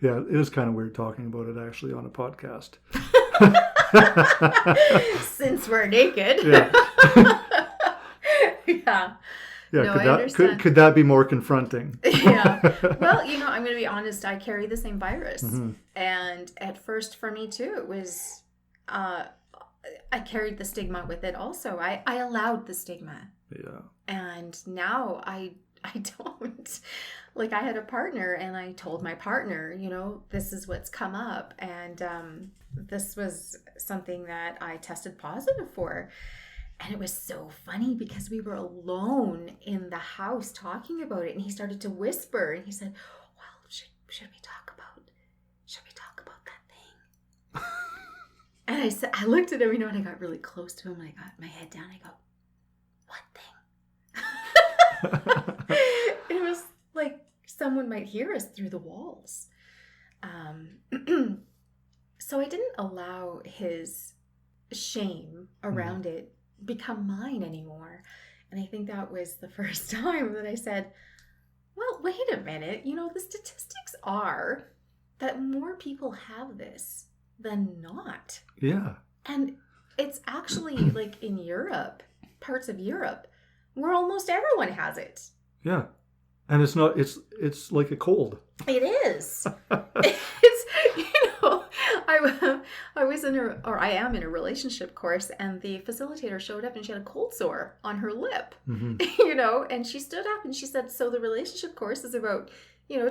yeah, it is kind of weird talking about it actually on a podcast. Since we're naked. Yeah. Yeah. Yeah, No, could that be more confronting? Yeah. Well, I'm going to be honest. I carry the same virus. And at first for me too, it was, I carried the stigma with it also. I allowed the stigma. Yeah. And now I don't. Like, I had a partner, and I told my partner, this is what's come up. And this was something that I tested positive for. And it was so funny because we were alone in the house talking about it. And he started to whisper, and he said, well, should we talk about that thing? And I looked at him, and I got really close to him, and I got my head down. I go, what thing? It was like someone might hear us through the walls. So I didn't allow his shame around it become mine anymore. And I think that was the first time that I said, well, wait a minute, the statistics are that more people have this than not. Yeah. And it's actually like in Europe, parts of Europe, where almost everyone has it. Yeah. And it's not, it's like a cold. It is. It's, I am in a relationship course, and the facilitator showed up, and she had a cold sore on her lip, and she stood up and she said, so the relationship course is about,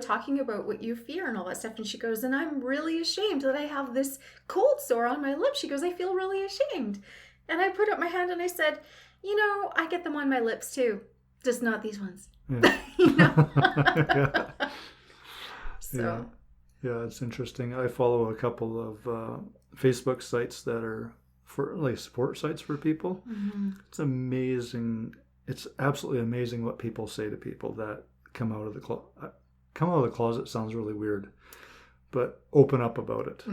talking about what you fear and all that stuff. And she goes, and I'm really ashamed that I have this cold sore on my lip. She goes, I feel really ashamed. And I put up my hand and I said, I get them on my lips too, just not these ones. Yeah. Yeah. So. Yeah, it's interesting. I follow a couple of Facebook sites that are for like support sites for people. It's amazing. It's absolutely amazing what people say to people that come out of the closet. Sounds really weird, but open up about it.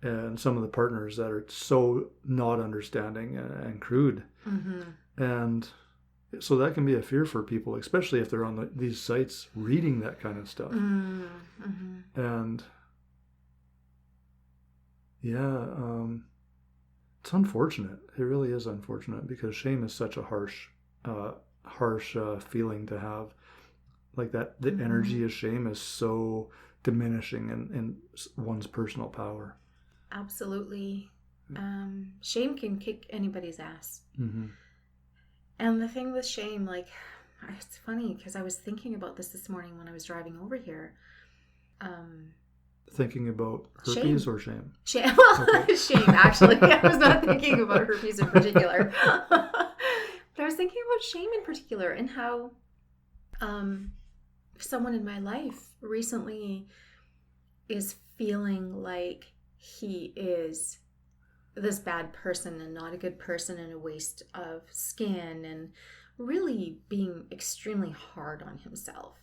And some of the partners that are so not understanding and crude, and so that can be a fear for people, especially if they're on these sites reading that kind of stuff. And yeah, it's unfortunate. It really is unfortunate, because shame is such a harsh feeling to have. Like that, the energy of shame is so diminishing in one's personal power. Absolutely. Shame can kick anybody's ass. Mm-hmm. And the thing with shame, like, it's funny because I was thinking about this morning when I was driving over here. Thinking about herpes or shame? Shame. Well, Okay. shame, actually. I was not thinking about herpes in particular. But I was thinking about shame in particular and how someone in my life recently is feeling like he is this bad person and not a good person and a waste of skin and really being extremely hard on himself.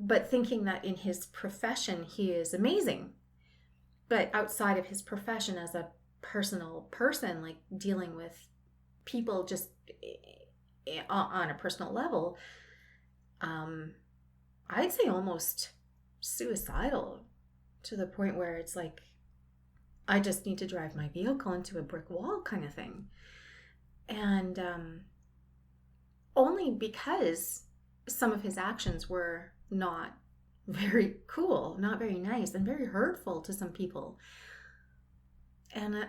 But thinking that in his profession, he is amazing. But outside of his profession as a personal person, like dealing with people just on a personal level, I'd say almost suicidal, to the point where it's like, I just need to drive my vehicle into a brick wall kind of thing. And only because some of his actions were not very cool, not very nice, and very hurtful to some people. And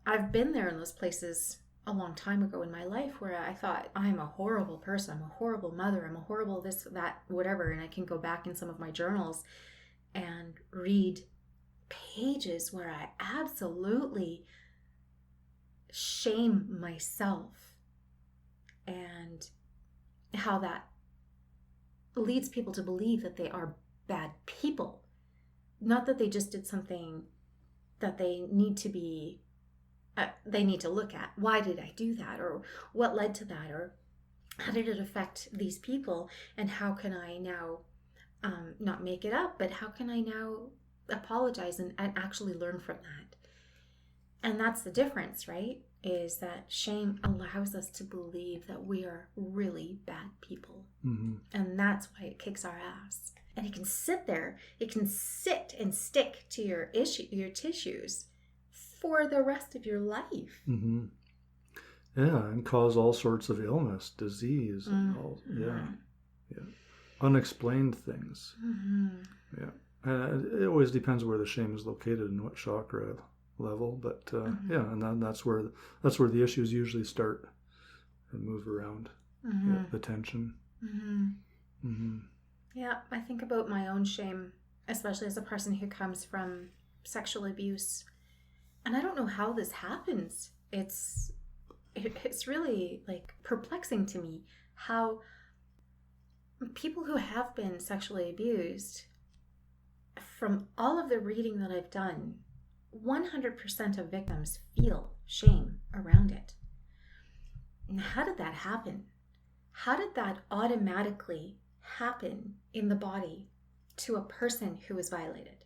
I've been there in those places a long time ago in my life where I thought, I'm a horrible person, I'm a horrible mother, I'm a horrible this, that, whatever. And I can go back in some of my journals and read pages where I absolutely shame myself, and how that leads people to believe that they are bad people. Not that they just did something that they need to be, they need to look at. Why did I do that? Or what led to that? Or how did it affect these people? And how can I now not make it up, but how can I now apologize and actually learn from that? And that's the difference, right? Is that shame allows us to believe that we are really bad people. Mm-hmm. And that's why it kicks our ass. And it can sit there, it can sit and stick to your tissues for the rest of your life. Mm-hmm. Yeah, and cause all sorts of illness, disease, and all, yeah. Unexplained things. Mm-hmm. Yeah. And it always depends where the shame is located and what chakra level, but yeah, and that's where the issues usually start and move around. Yeah, the tension. Yeah, I think about my own shame, especially as a person who comes from sexual abuse, and I don't know how this happens. It's really like perplexing to me how people who have been sexually abused, from all of the reading that I've done, 100% of victims feel shame around it. And how did that happen? How did that automatically happen in the body to a person who was violated?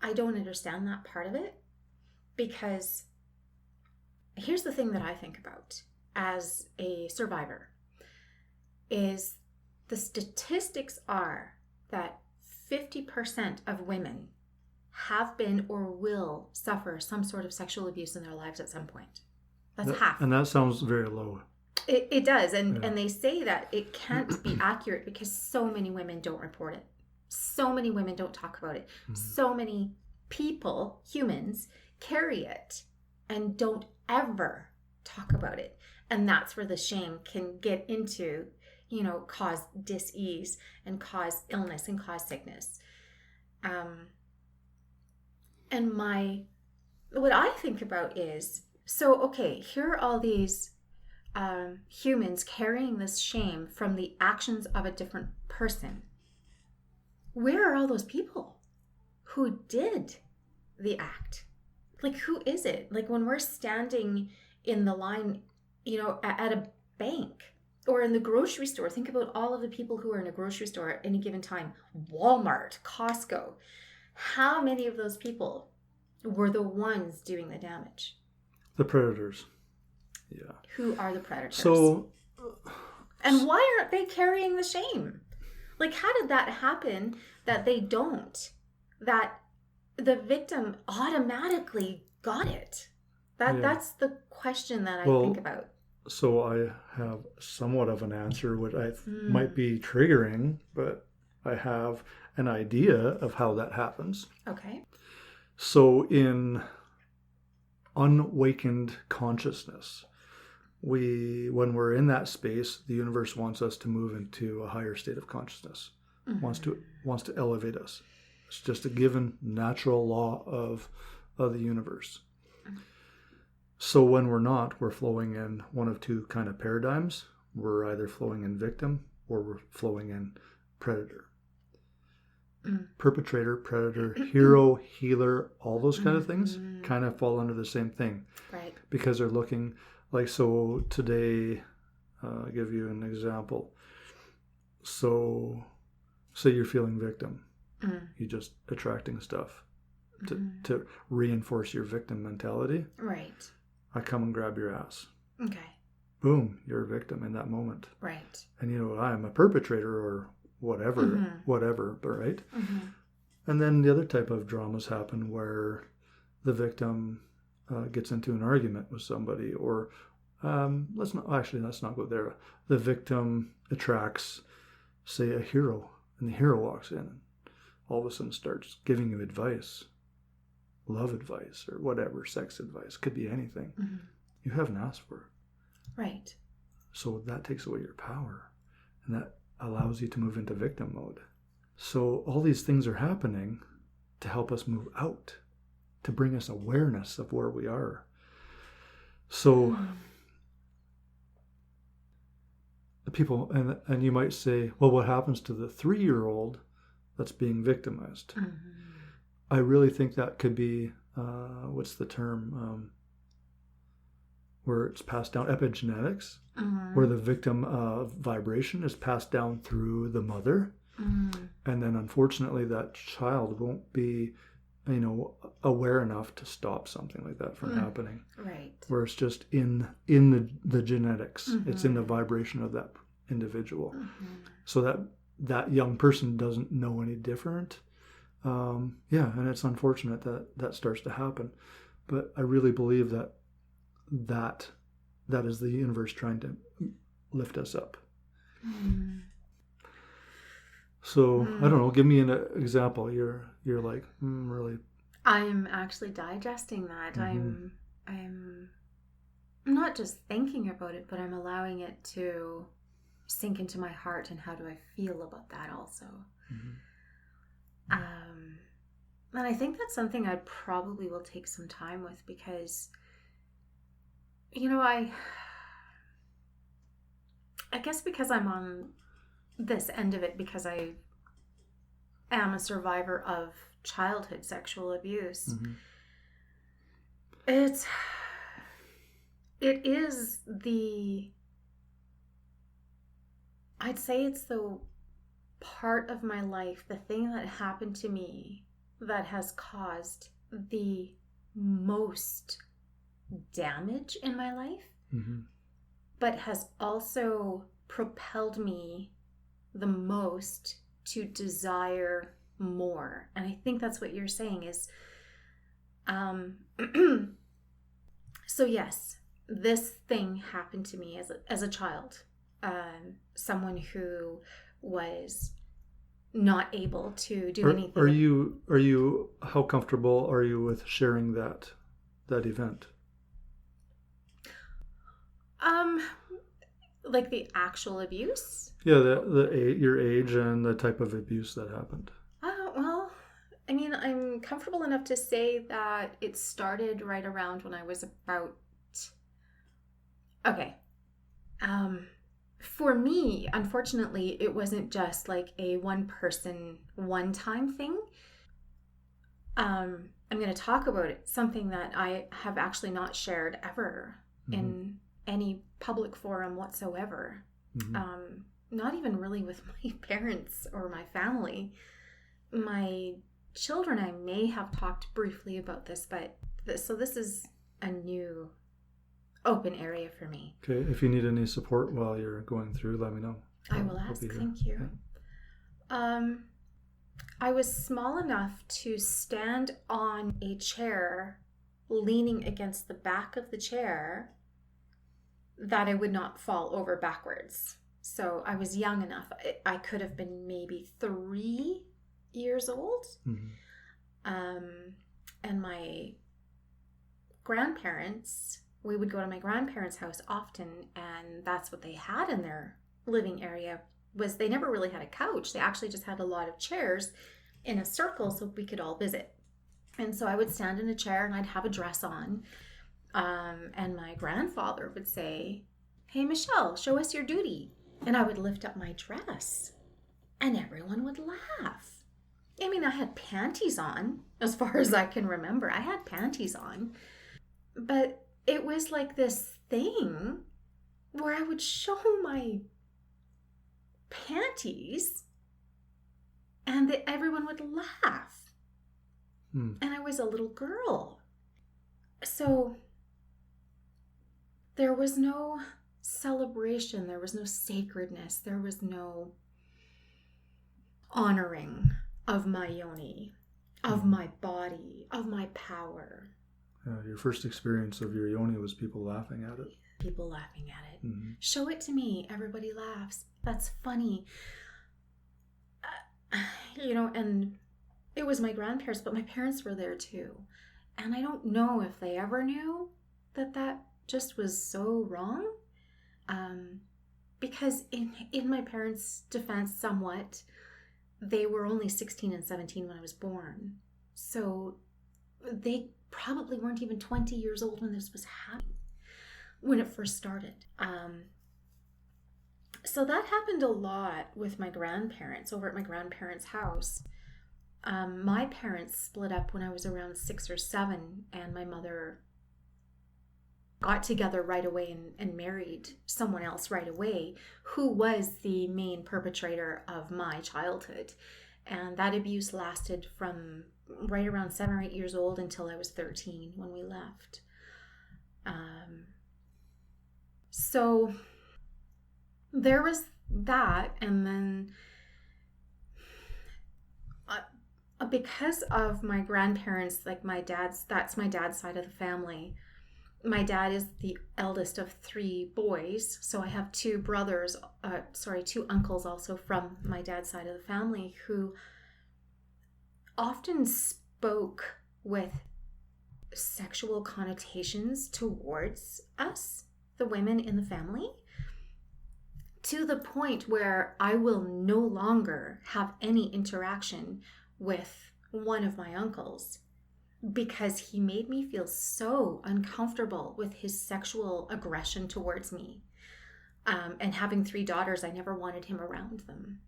I don't understand that part of it, because here's the thing that I think about as a survivor is the statistics are that 50% of women have been or will suffer some sort of sexual abuse in their lives at some point. That's half. And that sounds very low. It does. And they say that it can't be accurate because so many women don't report it. So many women don't talk about it. Mm-hmm. So many people, humans, carry it and don't ever talk about it. And that's where the shame can get into, cause dis-ease and cause illness and cause sickness. And what I think about is, so, okay, here are all these humans carrying this shame from the actions of a different person. Where are all those people who did the act? Like, who is it? Like, when we're standing in the line, at a bank or in the grocery store, think about all of the people who are in a grocery store at any given time, Walmart, Costco. How many of those people were the ones doing the damage? The predators. Yeah. Who are the predators? So, and why aren't they carrying the shame? Like, how did that happen that they don't? That the victim automatically got it? That's the question that I think about. So I have somewhat of an answer, which might be triggering, but I have an idea of how that happens. Okay. So in unawakened consciousness. When we're in that space, the universe wants us to move into a higher state of consciousness, wants to elevate us. It's just a given natural law of the universe. So when we're not, we're flowing in one of two kind of paradigms. We're either flowing in victim or we're flowing in predator. Perpetrator, predator, hero, healer, all those kind of things kind of fall under the same thing. Right. Because they're looking like, so today, I'll give you an example. So say you're feeling victim. You're just attracting stuff to reinforce your victim mentality. Right. I come and grab your ass. Okay. Boom, you're a victim in that moment. Right. And I'm a perpetrator or whatever, right? And then the other type of dramas happen where the victim gets into an argument with somebody, or let's not go there. The victim attracts, say, a hero, and the hero walks in and all of a sudden starts giving you advice, love advice, or whatever, sex advice, could be anything. You haven't asked for it. Right. So that takes away your power, and that allows you to move into victim mode. So all these things are happening to help us move out, to bring us awareness of where we are. So the people, and you might say, well, what happens to the 3-year-old that's being victimized? I really think that could be, what's the term, where it's passed down, epigenetics, where the victim vibration is passed down through the mother. And then unfortunately that child won't be, aware enough to stop something like that from happening. Right. Where it's just in the genetics. It's in the vibration of that individual. So that young person doesn't know any different. And it's unfortunate that starts to happen. But I really believe that is the universe trying to lift us up. So I don't know. Give me an example. You're like really. I'm actually digesting that. I'm not just thinking about it, but I'm allowing it to sink into my heart. And how do I feel about that also? And I think that's something I probably will take some time with, because I guess because I'm on this end of it, because I am a survivor of childhood sexual abuse. It is I'd say it's the part of my life, the thing that happened to me that has caused the most damage in my life, but has also propelled me the most to desire more. And I think that's what you're saying is, so yes, this thing happened to me as a child, someone who was not able to do anything. Are you how comfortable are you with sharing that event? Like the actual abuse? Yeah, your age and the type of abuse that happened. Well, I mean, I'm comfortable enough to say that it started right around when I was about. Okay. For me, unfortunately, it wasn't just like a one-person, one-time thing. I'm going to talk about it, something that I have actually not shared ever in any public forum whatsoever. Not even really with my parents or my family. My children, I may have talked briefly about this, but so this is a new open area for me. Okay, if you need any support while you're going through, let me know. I will ask. Thank you. Yeah. I was small enough to stand on a chair, leaning against the back of the chair, that I would not fall over backwards. So I was young enough. I could have been maybe 3 years old. And my grandparents, we would go to my grandparents' house often, and that's what they had in their living area. Was they never really had a couch. They actually just had a lot of chairs in a circle so we could all visit. And so I would stand in a chair and I'd have a dress on. And my grandfather would say, "Hey, Michelle, show us your duty." And I would lift up my dress and everyone would laugh. I mean, I had panties on, as far as I can remember. I had panties on. But it was like this thing where I would show my panties and that everyone would laugh. And I was a little girl. So there was no celebration, there was no sacredness, there was no honoring of my yoni, of my body, of my power. Your first experience of your yoni was people laughing at it. People laughing at it. Show it to me, everybody laughs. That's funny. And it was my grandparents, but my parents were there too. And I don't know if they ever knew that just was so wrong. Because in my parents' defense, somewhat, they were only 16 and 17 when I was born. So they probably weren't even 20 years old when this was happening, when it first started. So that happened a lot with my grandparents over at my grandparents' house. My parents split up when I was around 6 or 7, and my mother got together right away and married someone else right away, who was the main perpetrator of my childhood. And that abuse lasted from right around 7 or 8 years old until I was 13 when we left. So there was that, and then because of my grandparents, like that's my dad's side of the family. My dad is the eldest of 3 boys, so I have 2 uncles also from my dad's side of the family who often spoke with sexual connotations towards us, the women in the family, to the point where I will no longer have any interaction with one of my uncles because he made me feel so uncomfortable with his sexual aggression towards me. And having 3 daughters, I never wanted him around them.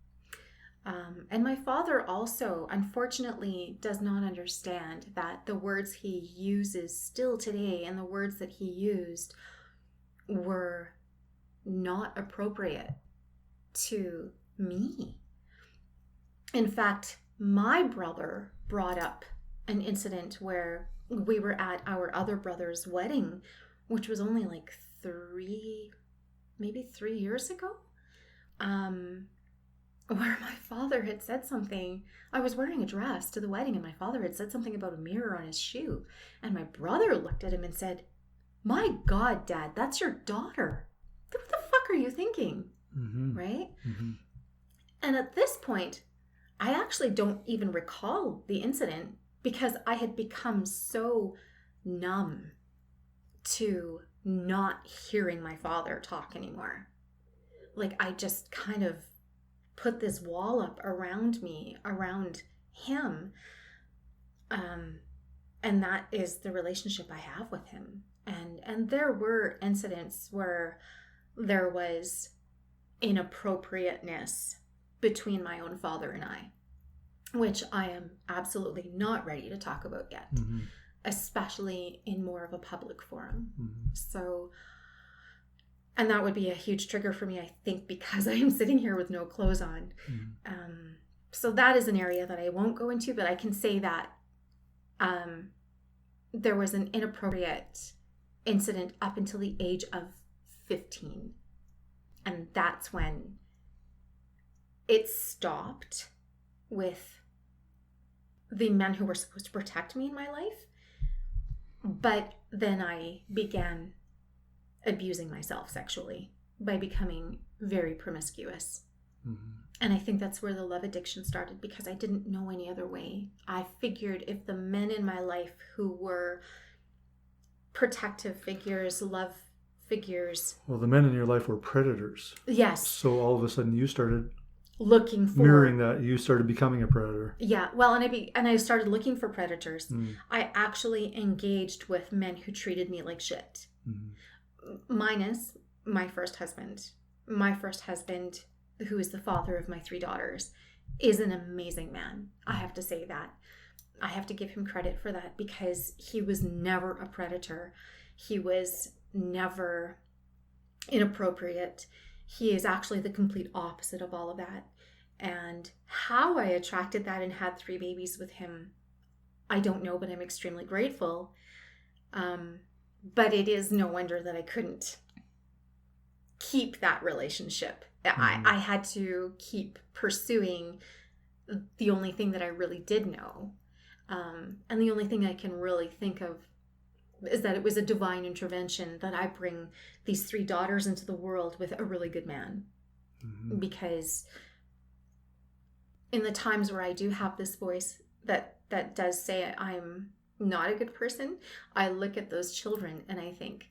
And my father also, unfortunately, does not understand that the words he uses still today and the words that he used were not appropriate to me. In fact, my brother brought up an incident where we were at our other brother's wedding, which was only like 3 years ago, where my father had said something. I was wearing a dress to the wedding, and my father had said something about a mirror on his shoe. And my brother looked at him and said, "My God, Dad, that's your daughter. What the fuck are you thinking?" Right? And at this point, I actually don't even recall the incident because I had become so numb to not hearing my father talk anymore. Like, I just kind of put this wall up around me, around him. And that is the relationship I have with him. And there were incidents where there was inappropriateness between my own father and I, which I am absolutely not ready to talk about yet, especially in more of a public forum. So, and that would be a huge trigger for me, I think, because I am sitting here with no clothes on. So that is an area that I won't go into, but I can say that there was an inappropriate incident up until the age of 15. And that's when it stopped with the men who were supposed to protect me in my life. But then I began abusing myself sexually by becoming very promiscuous. And I think that's where the love addiction started, because I didn't know any other way. I figured if the men in my life who were protective figures, love figures. Well, the men in your life were predators. Yes. So all of a sudden you started Looking for mirroring that. You started becoming a predator. Yeah, well, and I started looking for predators. I actually engaged with men who treated me like shit. Minus my first husband. My first husband, who is the father of my 3 daughters, is an amazing man. I have to say that. I have to give him credit for that, because he was never a predator. He was never inappropriate. He is actually the complete opposite of all of that. And how I attracted that and had 3 babies with him, I don't know, but I'm extremely grateful. But it is no wonder that I couldn't keep that relationship. I had to keep pursuing the only thing that I really did know. And the only thing I can really think of is that it was a divine intervention that I bring these 3 daughters into the world with a really good man. Because in the times where I do have this voice that does say I'm not a good person, I look at those children and I think,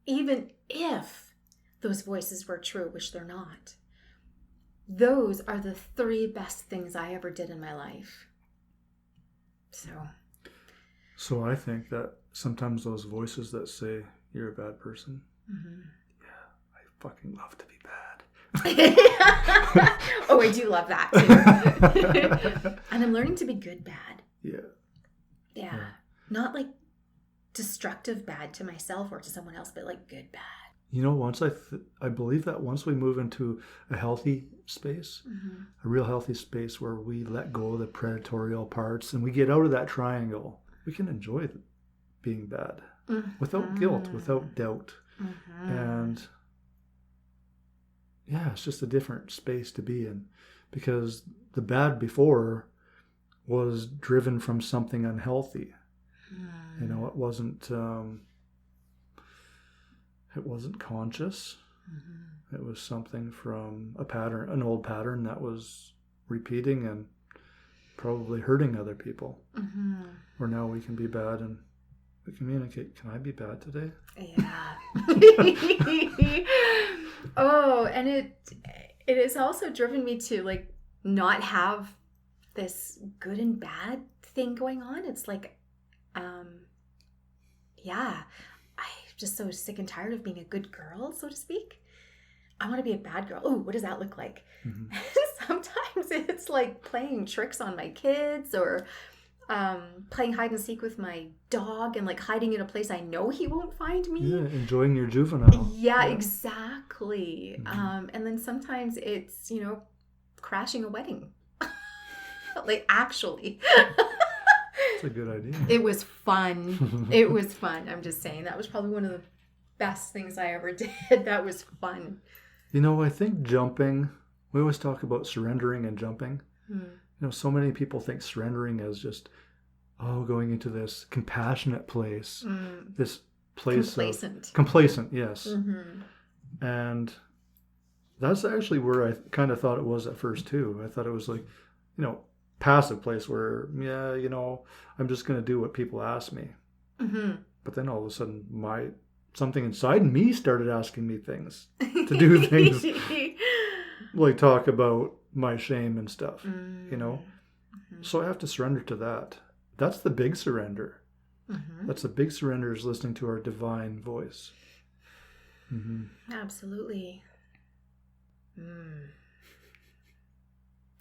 even if those voices were true, which they're not, those are the 3 best things I ever did in my life. So I think that sometimes those voices that say you're a bad person, yeah, I fucking love to be bad. Oh, I do love that too. And I'm learning to be good bad. Yeah. Not like destructive bad to myself or to someone else, but like good bad. You know, I believe that once we move into a healthy space, a real healthy space where we let go of the predatorial parts and we get out of that triangle, we can enjoy being bad without guilt, without doubt. And yeah, it's just a different space to be in, because the bad before was driven from something unhealthy. You know, it wasn't conscious. It was something from a pattern, an old pattern that was repeating and probably hurting other people. Where now we can be bad and we communicate. Can I be bad today? Yeah. Oh, and it has also driven me to like not have this good and bad thing going on. It's like, yeah, I'm just so sick and tired of being a good girl, so to speak. I want to be a bad girl. Oh, what does that look like? Sometimes it's like playing tricks on my kids, or playing hide and seek with my dog and like hiding in a place I know he won't find me. Yeah, enjoying your juvenile. Yeah, exactly. And then sometimes it's, you know, crashing a wedding. Like, actually. That's a good idea. It was fun. It was fun. I'm just saying, that was probably one of the best things I ever did. That was fun. You know, I think jumping, we always talk about surrendering and jumping. You know, so many people think surrendering is just, going into this compassionate place, this place complacent, yes. And that's actually where I kind of thought it was at first too. I thought it was like, you know, passive place where, yeah, you know, I'm just going to do what people ask me. But then all of a sudden something inside me started asking me things, to do things like talk about my shame and stuff, you know? So I have to surrender to that. That's the big surrender. That's the big surrender, is listening to our divine voice. Absolutely.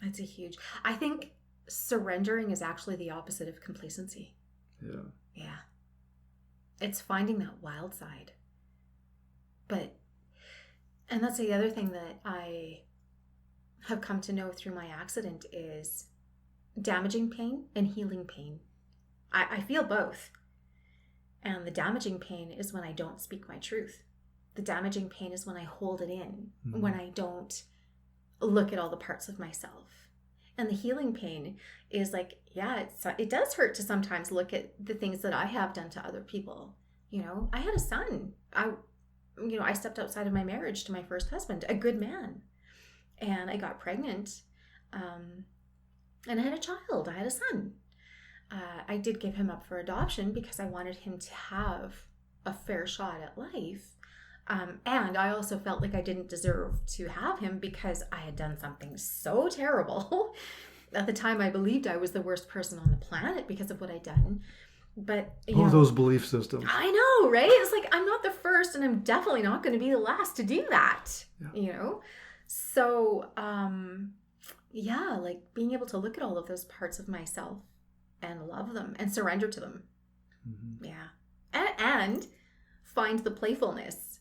That's a huge... I think surrendering is actually the opposite of complacency. Yeah. It's finding that wild side. And that's the other thing that I have come to know through my accident is damaging pain and healing pain. I feel both. And the damaging pain is when I don't speak my truth. The damaging pain is when I hold it in, when I don't look at all the parts of myself. And the healing pain is like, yeah, it does hurt to sometimes look at the things that I have done to other people. You know, I had a son. I stepped outside of my marriage to my first husband, a good man. And I got pregnant. And I had a child. I had a son. I did give him up for adoption because I wanted him to have a fair shot at life. And I also felt like I didn't deserve to have him because I had done something so terrible. At the time, I believed I was the worst person on the planet because of what I'd done. But, you know, those belief systems. I know, right? It's like, I'm not the first and I'm definitely not going to be the last to do that, you know? So, yeah, like being able to look at all of those parts of myself and love them and surrender to them. Mm-hmm. Yeah. And find the playfulness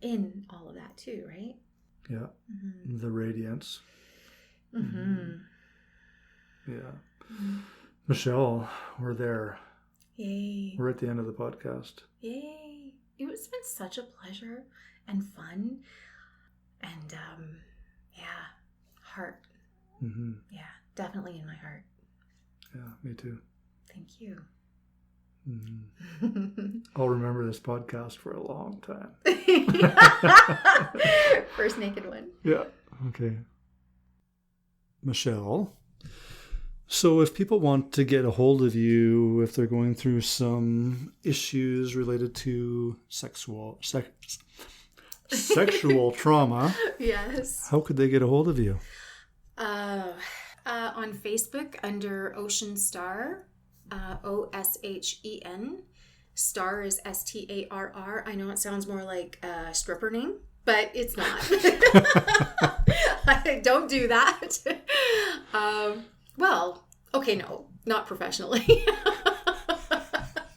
in all of that too, right? Yeah. Mm-hmm. The radiance. Mm-hmm. Yeah. Mm-hmm. Michelle, we're there. Yay. We're at the end of the podcast. Yay. It's been such a pleasure and fun. And yeah, heart. Mm-hmm. Yeah, definitely in my heart. Yeah, me too. Thank you. Mm-hmm. I'll remember this podcast for a long time. First naked one. Yeah. Okay. Michelle, so if people want to get a hold of you, if they're going through some issues related to sexual trauma, yes, how could they get a hold of you? On Facebook under Oshen Starr, Oshen. Starr is Starr. I know it sounds more like a stripper name, but it's not. I don't do that. Well, okay, no, not professionally.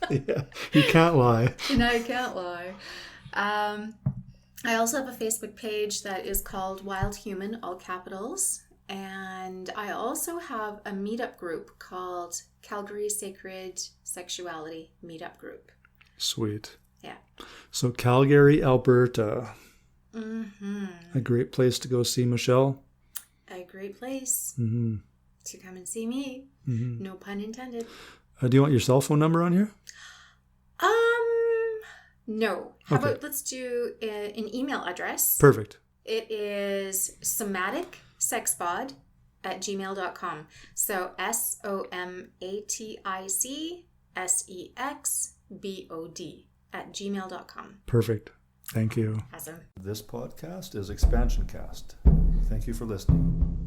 Yeah, you can't lie. No, I can't lie. I also have a Facebook page that is called Wild Human, all capitals. And I also have a meetup group called Calgary Sacred Sexuality Meetup Group. Sweet. Yeah. So Calgary, Alberta. Mm-hmm. A great place to go see Michelle. A great place to come and see me. Mm-hmm. No pun intended. Do you want your cell phone number on here? No. How about let's do an email address. Perfect. It is somaticsexbod@gmail.com. So SOMATICSEXBOD@gmail.com. Perfect. Thank you. Awesome. This podcast is Expansion Cast. Thank you for listening.